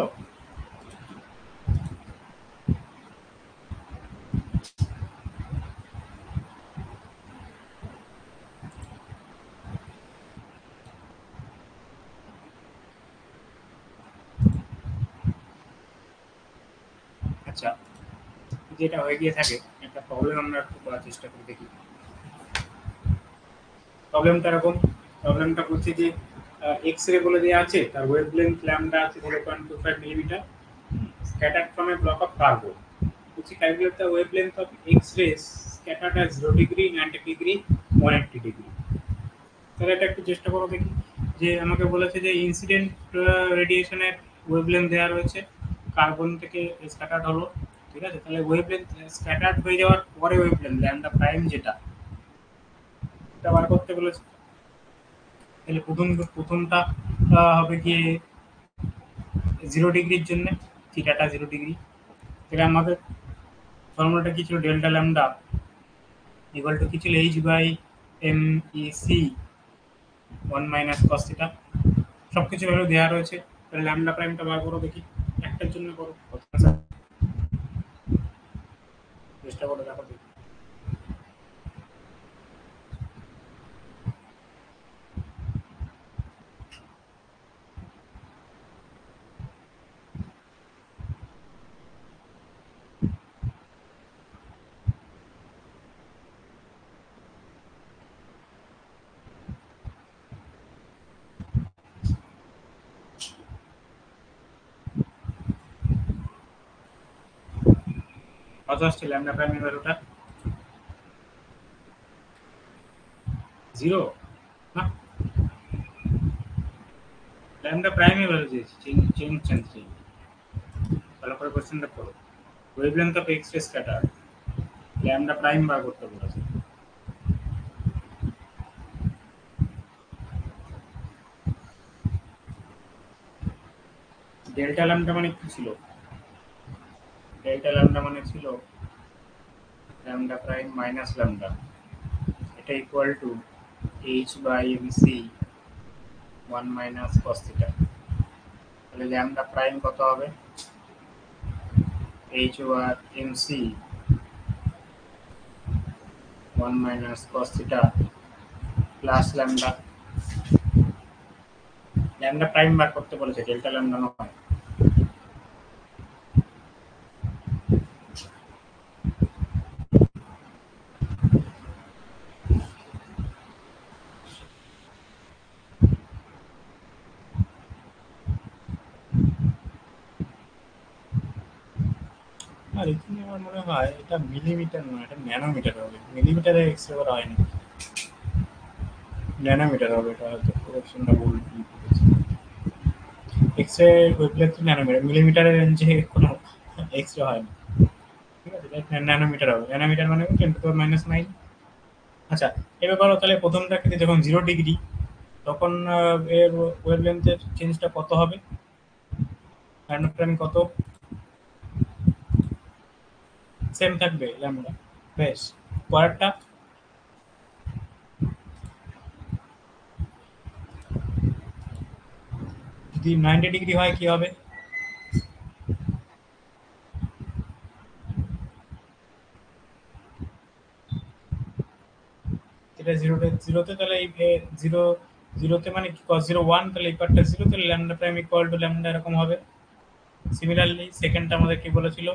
আচ্ছা যেটা হয়ে গিয়ে থাকে একটা প্রবলেম আমরা একটু করার চেষ্টা করে দেখি প্রবলেমটা এরকম প্রবলেমটা বলছে যে এক্স রে বলে দেওয়া আছে তার ওয়েভলেন্থ ল্যামডা আছে 0.25 millimetre scattered from a block of carbon which calculate the wavelength of X-rays scattered at 0 degree, 90 degree, 180 degree তাহলে এটা একটু চেষ্টা করো দেখি যে আমাকে বলেছে যে ইনসিডেন্ট রেডিয়েশনের ওয়েভলেন্থ দেওয়া রয়েছে কার্বন থেকে স্ক্যাটার্ড হলো ঠিক আছে তাহলে ওয়েভলেন্থ স্ক্যাটার্ড হয়ে যাওয়ার পরে ওয়েভলেন্থ ল্যামডা প্রাইম যেটা এটা বার করতে বলেছে তাহলে প্রথমটা হবে গিয়ে 0 ডিগ্রির জন্য থিটাটা 0 ডিগ্রি তাহলে আমাদের ফর্মুলাটা কি ছিল ডেল্টা ল্যামডা ইকুয়াল টু কি ছিল H by M E C 1 - cos theta সব কিছু ভ্যালু দেওয়া রয়েছে তাহলে ল্যামডা প্রাইমটা বার করো দেখি একটার জন্য করো চেষ্টা করে দেখো দেখি কত আসছে ল্যামডা প্রাইমের ভ্যালুটা 0 না ল্যামডা প্রাইমের ভ্যালু দিয়েছি চেঞ্জ চেঞ্জ ভালো করে কোশ্চেনটা করো wavelength of X ray scatter lambda prime বার করতে বলেছে ডেল্টা ল্যামডা মানে কি ছিল ডেল্টা ল্যামডা মানে ছিল ল্যামডা প্রাইম মাইনাস ল্যামডা এটা equal to H by M C 1 - cos theta তাহলে ল্যামডা প্রাইম কত হবে H over M C 1 - cos theta plus lambda lambda prime বার করতে বলেছে ডেল্টা ল্যামডা নয় আমার মনে হয় এটা মিলিমিটার নয়, এটা ন্যানোমিটার হবে। মিলিমিটারে এক্সরে করা হয়নি, ন্যানোমিটার হবে এটা হয়তো। কোশ্চেনটা ভুল করেছি। এক্সরে ওয়েভলেন্থ ন্যানোমিটার, মিলিমিটারের রেঞ্জে কোনো এক্সরে হয় না। ঠিক আছে, ন্যানোমিটার হবে। ন্যানোমিটার মানে 10⁻⁹। আচ্ছা, এবার বলো তাহলে প্রথমটাকে যখন 0 ডিগ্রি, তখন এর ওয়েভলেন্থের চেঞ্জটা কত হবে? ল্যাম্ডা কত? সেম থাকবে ল্যাম্ডা। বেশ, পরেরটা যদি 90 ডিগ্রি হয় কি হবে? এটা জিরোতে তাহলে এই জিরো, জিরোতে মানে কি cos 0 1, তাহলে এই পার্টটা জিরো, তাহলে lambda prime equal to lambda এরকম হবে। সিমিলারলি সেকেন্ডটা আমাদের কি বলেছিল?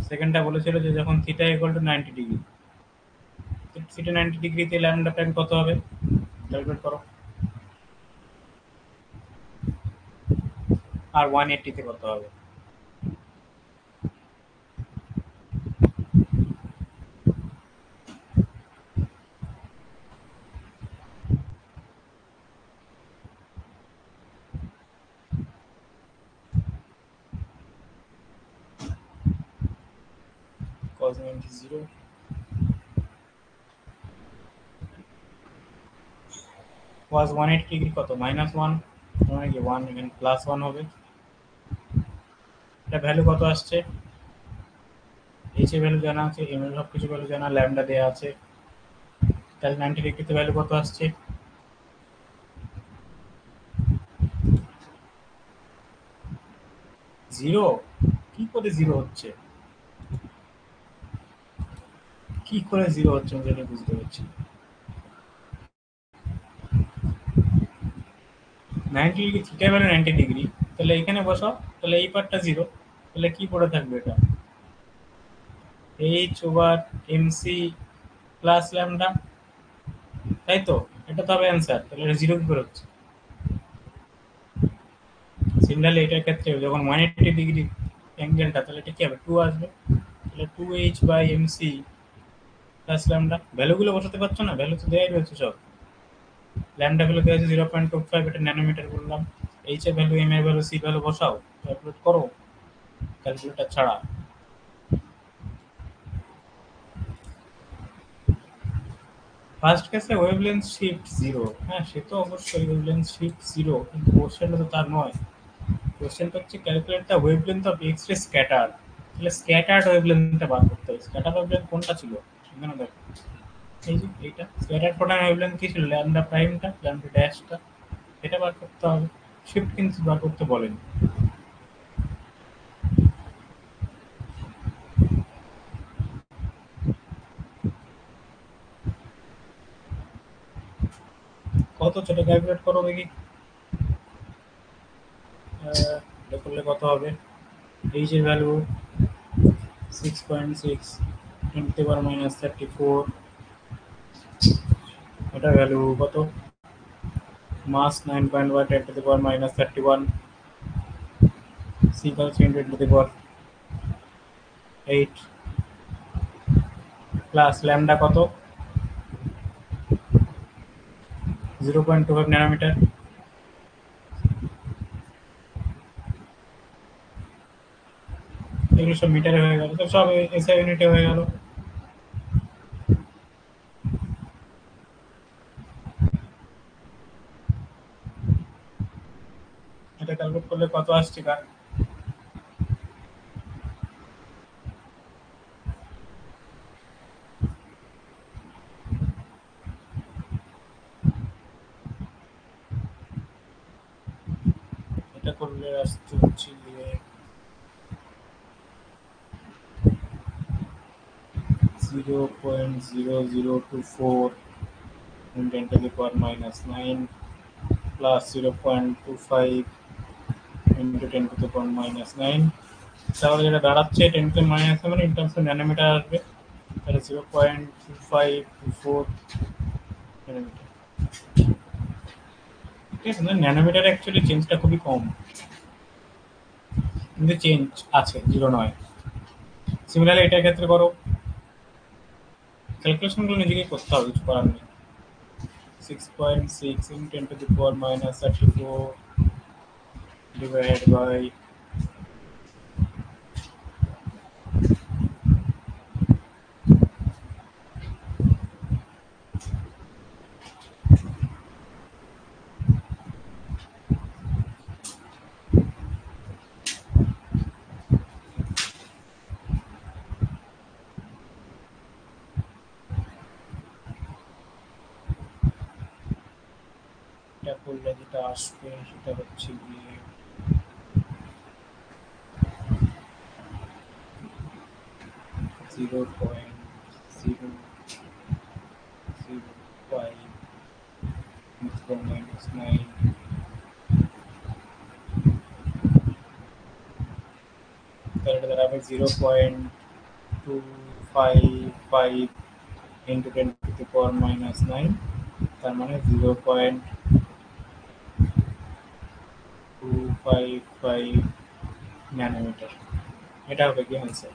সেকেন্ডটা বলেছিল যে যখন theta equal to 90 degree, theta 90 ডিগ্রিতে ল্যাম্ডা প্রাইম কত হবে? ক্যালকুলেট করো। আর 180 তে কত হবে? cos 90 cos 180 ডিগ্রি কত? -1, মানে কি 1 এখানে +1 হবে। এটা ভ্যালু কত আসছে? এইচ এর ভ্যালু জানা আছে, এম এর সব কিছু ভ্যালু জানা, ল্যাম্ডা দেওয়া আছে। তাহলে 90 ডিগ্রিতে ভ্যালু কত আসছে? জিরো? কি করে জিরো হচ্ছে? কি করে জিরো হচ্ছে আমি যেটা বুঝতে পারছি। 90 ডিগ্রি, থিটা ভ্যালু 90 ডিগ্রি, তাহলে এখানে বসাও, তাহলে এই পার্টটা জিরো, তাহলে কি পড়ে থাকবে এটা? H over MC plus lambda, তাই তো? এটা তো হবে অ্যান্সার। তাহলে এটা জিরো কি করে হচ্ছে? সিমিলারলি এটার ক্ষেত্রে যখন 180 ডিগ্রি অ্যাঙ্গেলটা, তাহলে এটা কি হবে? 2 আসবে। তাহলে 2h/mc প্লাস ল্যামডা। ভ্যালুগুলো বসাতে পারছো না? ভ্যালু তো দেওয়াই রয়েছে সব। ল্যামডা ভ্যালু দেওয়া আছে 0.25, এটা ন্যানোমিটার বললাম। এইচ এর ভ্যালু, এম এর ভ্যালু, সি ভ্যালু বসাও, ক্যালকুলেট করো ক্যালকুলেটর ছাড়া। ফার্স্ট কেসে ওয়েভলেন্থ শিফট জিরো, হ্যাঁ সে তো অবশ্যই ওয়েভলেন্থ শিফট জিরো, কিন্তু কোশ্চেনটা তো তার নয়। কোশ্চেনটা হচ্ছে calculate the wavelength of X ray scatter. তাহলে স্ক্যাটার্ড ওয়েভলেন্থটা বার করতে হবে। স্ক্যাটার ওয়েভলেন্থ কোনটা ছিল? এখানে দেখো, এই যে এইটা স্ক্যাটার ফোটন ওয়েভলেন্থ কি ছিল? ল্যামডা প্রাইমটা, ল্যামডা ড্যাশটা, এটা বার করতে হবে। শিফট কিন্তু বার করতে বলেনি। কত ছোট ক্যালকুলেট করো দেখি। এটা করলে কত হবে? এইচ এর ভ্যালু 6.6 10⁻⁻34, এটা ভ্যালু কত? মাস 9.1 10⁻⁻31, c equals 10⁻8 প্লাস ল্যামডা কত? 0.25 ন্যানোমিটার। এগুলো সব মিটারে হয়ে গেল, তো সব এসআই ইউনিটে হয়ে গেল। এটা ক্যালকুলেট করলে কত আসছে কার? এটা করলে আসছে হচ্ছে 0.0024 10⁻⁻9 প্লাস 0.25 10⁻⁻9। তাহলে যেটা দাঁড়াচ্ছে 10⁻⁻9 মানে ইন টার্মস অফ ন্যানোমিটার আসবে। তাহলে 0.2524 ন্যানোমিটার। ঠিক আছে, না ন্যানোমিটার অ্যাকচুয়ালি চেঞ্জটা খুবই কম, কিন্তু চেঞ্জ আছে, জিরো নয়। সিমিলারলি এটার ক্ষেত্রে করো, ক্যালকুলেশনগুলো নিজেকেই করতে হবে, কিছু করার নেই। 6.6 in 10 to the power minus 34 divided by এটা করলে যেটা আসবে সেটা হচ্ছে গিয়ে 0.005 minus 9, তাহলে এটা দাঁড়াবে 0.255 into 10 to the power minus 9, তার মানে 0.255 ন্যানোমিটার। এটা হবে কি অ্যান্সার?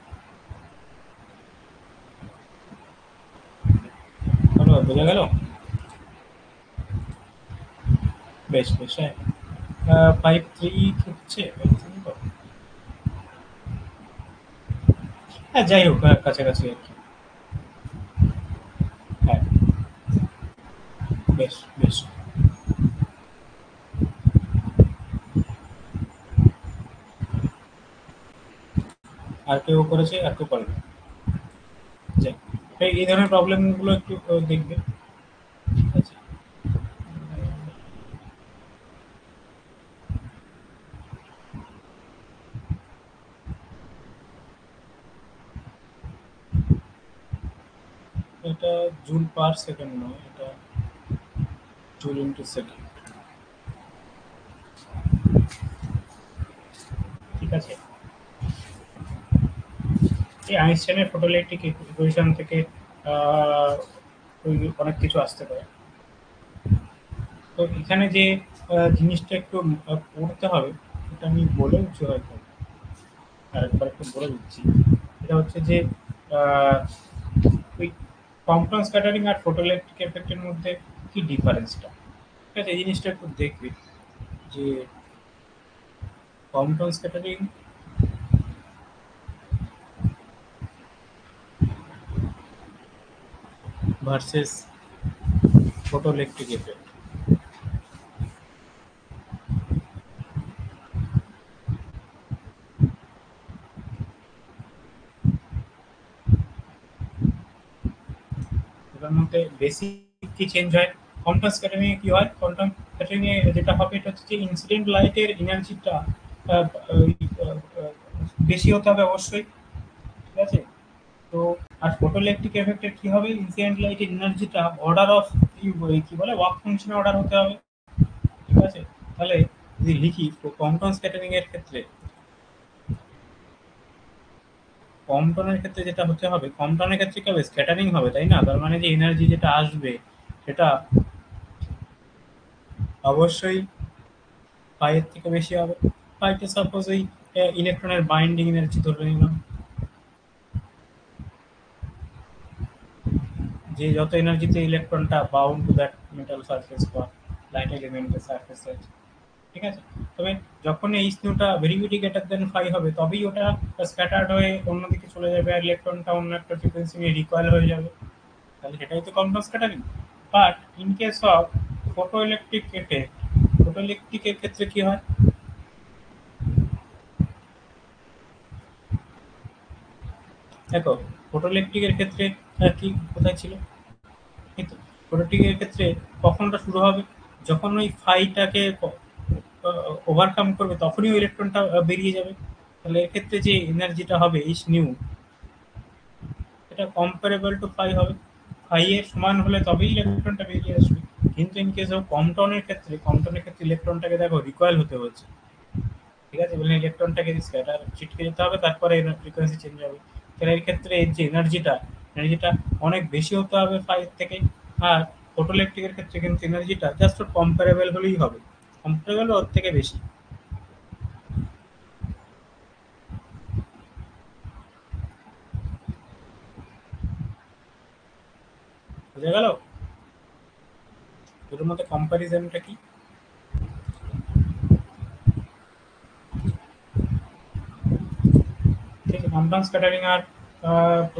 ভালো বোঝা গেল? বেশ বেশ, হ্যাঁ। 5.3 কি হচ্ছে? 5.3 তো? হ্যাঁ, যাই হোক, কাছাকাছি আর কি। হ্যাঁ, বেশ বেশ। আর কেউ করেছে, আর কেউ করেনি। যাই, এই ধরনের প্রবলেমগুলো একটু দেখবে, ঠিক আছে? এটা জুল পার সেকেন্ড নয়, এটা জুল ইন্টু সেকেন্ড, ঠিক আছে? এই আইনস্টাইনের ফটোইলেকট্রিক ইকুয়েশন থেকে আহ, অনেক কিছু আসতে পারে। তো এখানে যে জিনিসটা একটু পড়তে হবে, এটা আমি বলে দিচ্ছি হয়তো, আরেকবার একটু বলে দিচ্ছি। এটা হচ্ছে যে আহ, ওই কম্পাউন্ড স্ক্যাটারিং আর ফটোইলেকট্রিক এফেক্টের মধ্যে কি ডিফারেন্সটা, ঠিক আছে? এই জিনিসটা একটু দেখবে যে compound scattering versus photoelectric effect. এটার মধ্যে বেসিক কি চেঞ্জ হয়? কোয়ান্টাম স্ক্যাটারিং এ কি হয়? কোয়ান্টাম স্ক্যাটারিং এ যেটা হবে এটা হচ্ছে যে ইনসিডেন্ট লাইটের এনার্জিটা বেশি হতে হবে অবশ্যই, ঠিক আছে? তো আর ফটোইলেকট্রিক এফেক্টের কি হবে? ইনসিডেন্ট লাইটের এনার্জিটা অর্ডার অফ কি বলে ওয়ার্ক ফাংশনে অর্ডার হতে হবে, ঠিক আছে? তাহলে যদি লিখি কোয়ান্টাম স্ক্যাটারিং এর ক্ষেত্রে, কম্পনের ক্ষেত্রে যেটা হতে হবে, কম্পনের ক্ষেত্রে কি হবে? স্ক্যাটারিং হবে, তাই না? তার মানে যে এনার্জি যেটা আসবে সেটা অবশ্যই পাইয়ের থেকে বেশি হবে। পাইটা সাপোজ ওই ইলেকট্রনের বাইন্ডিং এনার্জি ধরে নিলাম, যে যত এনার্জিতে ইলেকট্রনটা bound to that metal surface বা লাইট এলিমেন্টের সারফেস আছে, ঠিক আছে? তবে যখন এই স্নুটা very very greater than phi হবে, তবেই ওটা স্ক্যাটার্ড হয়ে অন্যদিকে চলে যাবে আর ইলেকট্রনটা অন্য একটা ফ্রিকোয়েন্সি নিয়ে রিকয়েল হয়ে যাবে। তাহলে সেটাই তো Compton scattering. But in case of photoelectric effect, ফটোইলেকট্রিকের ক্ষেত্রে কি হয়? দেখো, ফটোইলেকট্রিকের ক্ষেত্রে কি কোথায় ছিল? কিন্তু ফটোইলেকট্রিকের ক্ষেত্রে কখনটা শুরু হবে? যখন ওই ফাইটাকে ওভারকাম করবে তখনই ওই ইলেকট্রনটা বেরিয়ে যাবে। তাহলে এক্ষেত্রে যে এনার্জিটা হবে এইচ নিউ, এটা কম্পারেবল টু ফাই হবে। ফাই এর সমান হলে তবেই ইলেকট্রনটা বেরিয়ে আসবে। কিন্তু ইন কেস অফ কম্পটনের ক্ষেত্রে ইলেকট্রনটাকে দেখো রিকয়েল হতে হচ্ছে, ঠিক আছে? বলে ইলেকট্রনটাকে স্ক্যাটার ছিটকে যেতে হবে, তারপরে ফ্রিকোয়েন্সি চেঞ্জ হবে। তাহলে এর ক্ষেত্রে এর যে এনার্জিটা অনেক বেশি হতে হবে ফাইভ থেকে। আর ফটোইলেকট্রিকের ক্ষেত্রে কিন্তু এনার্জিটা জাস্ট কম্পারেবল হলেই হবে, কম্পারেবল ওর থেকে বেশি। বুঝা গেল? দুটোর মধ্যে কম্প্যারিজনটা কি? ঠিক আছে, কম্পাউন্ড স্ক্যাটারিং আর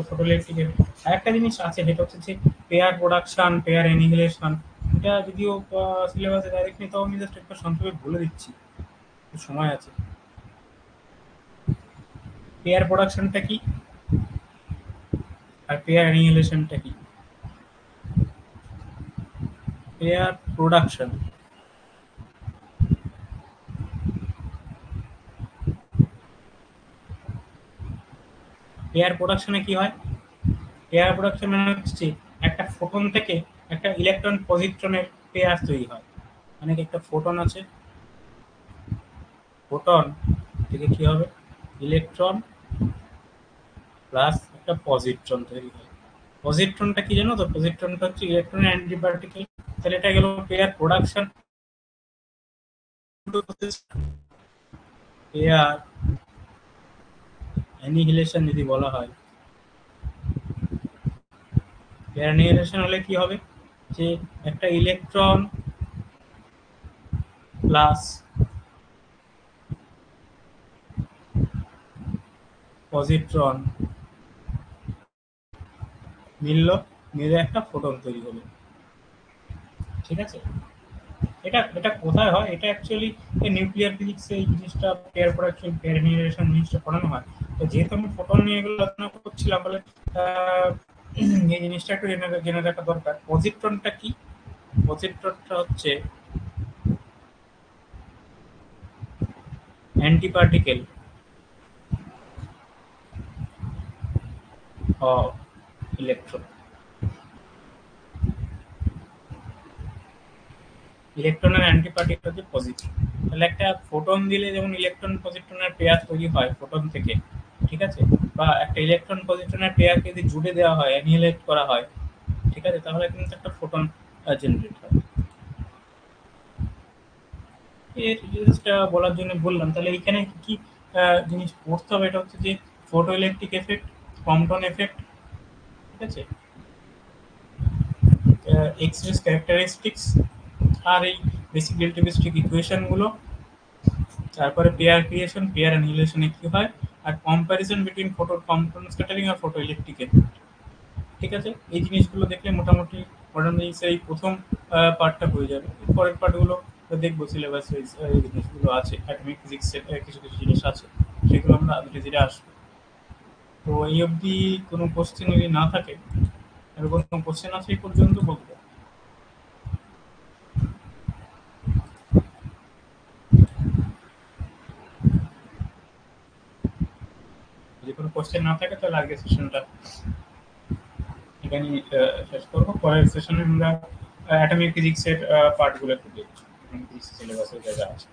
ফটোইলেকট্রিকের আরেকটা জিনিস আছে, যেটা হচ্ছে যে পেয়ার প্রোডাকশন, পেয়ার অ্যানিহিলেশন। এটা যদিও সিলেবাসে ডাইরেক্ট নেই, তাও আমি জাস্ট একটু সংক্ষেপে বলে দিচ্ছি, একটু সময় আছে। পেয়ার প্রোডাকশনটা কি আর পেয়ার অ্যানিহিলেশনটা কি? পেয়ার প্রোডাকশন, পেয়ার প্রোডাকশনে কি হয়? পেয়ার প্রোডাকশন মানে হচ্ছে একটা ফোটন থেকে একটা ইলেকট্রন পজিট্রনের পেয়ার তৈরি হয়। মানে কি, একটা ফোটন আছে, ফোটন থেকে কি হবে, ইলেকট্রন প্লাস একটা পজিট্রন তৈরি হয়। পজিট্রনটা কি জানো তো? পজিট্রনটা হচ্ছে ইলেকট্রনের অ্যান্টি পার্টিকেল। তাহলে এটা গেল পেয়ার প্রোডাকশন। পেয়ার অ্যানিহিলেশন যদি বলা হয়, পেয়ার অ্যানিহিলেশন হলে কি হবে, যে একটা ইলেকট্রন প্লাস পজিট্রন মিলল, মিলে একটা ফোটন তৈরি হলো। ঠিক আছে? এটা এটা কোথায় হয়? এটা অ্যাকচুয়ালি নিউক্লিয়ার ফিজিক্সে এই জিনিসটা, পেয়ার প্রোডাকশন, পেয়ার অ্যানিহিলেশন জিনিসটা পড়ানো হয়। তো যেহেতু আমি ফোটন নিয়ে এগুলো আলোচনা করছিলাম, বলে এই জিনিসটা একটু জেনে জেনে রাখা দরকার। পজিট্রনটা কি? পজিট্রনটা হচ্ছে অ্যান্টি পার্টিকেল অফ ইলেকট্রন। ইলেকট্রনের অ্যান্টি পার্টিকেল হচ্ছে পজিট্রন। তাহলে একটা ফোটন দিলে যেমন ইলেকট্রন পজিট্রনের পেয়ার তৈরি হয় ফোটন থেকে, ঠিক আছে, বা একটা ইলেকট্রন পজিট্রনের পেয়ারকে যদি জুড়ে দেওয়া হয়, অ্যানিহিলেট করা হয়, ঠিক আছে, তাহলে কিন্তু একটা ফোটন জেনারেট হয়। এর জিনিসটা বলার জন্য বললাম। তাহলে এখানে কি কি জিনিস পড়তে হবে, এটা হচ্ছে যে photo electric effect, Compton effect, ঠিক আছে, এক্স রে ক্যারেক্টারিস্টিক্স, আর এই বেসিক রিলেটিভিস্টিক ইকুয়েশনগুলো, তারপরে পেয়ার ক্রিয়েশন, পেয়ার অ্যানিহিলেশনে কি হয়, আর comparison between photo Compton scattering আর ফটো ইলেকট্রিক এফেক্ট। ঠিক আছে, এই জিনিসগুলো দেখলে মোটামুটি মডার্ন ফিজিক্সের এই প্রথম পার্টটা হয়ে যাবে। পরের পার্টগুলো দেখবো সিলেবাস, এই জিনিসগুলো আছে, অ্যাটমিক ফিজিক্সের কিছু কিছু জিনিস আছে, সেগুলো আমরা ধীরে ধীরে আসবো। তো এই অবধি কোনো কোশ্চেন যদি না থাকে, আর কোনো কোশ্চেন আছে এই পর্যন্ত বলতে পারো। যদি কোনো কোশ্চেন না থাকে তাহলে আজকের সেশনটা এখানে শেষ করবো। পরের সেশনে আমরা অ্যাটমিক ফিজিক্সের পার্টগুলো একটু দেখবো, অ্যাটমিক ফিজিক্স সিলেবাসে যা যা আছে।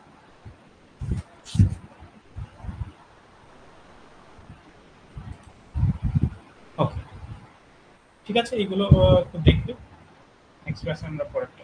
ওকে, ঠিক আছে, এইগুলো একটু দেখবে। নেক্সট ক্লাসে আমরা পরেরটা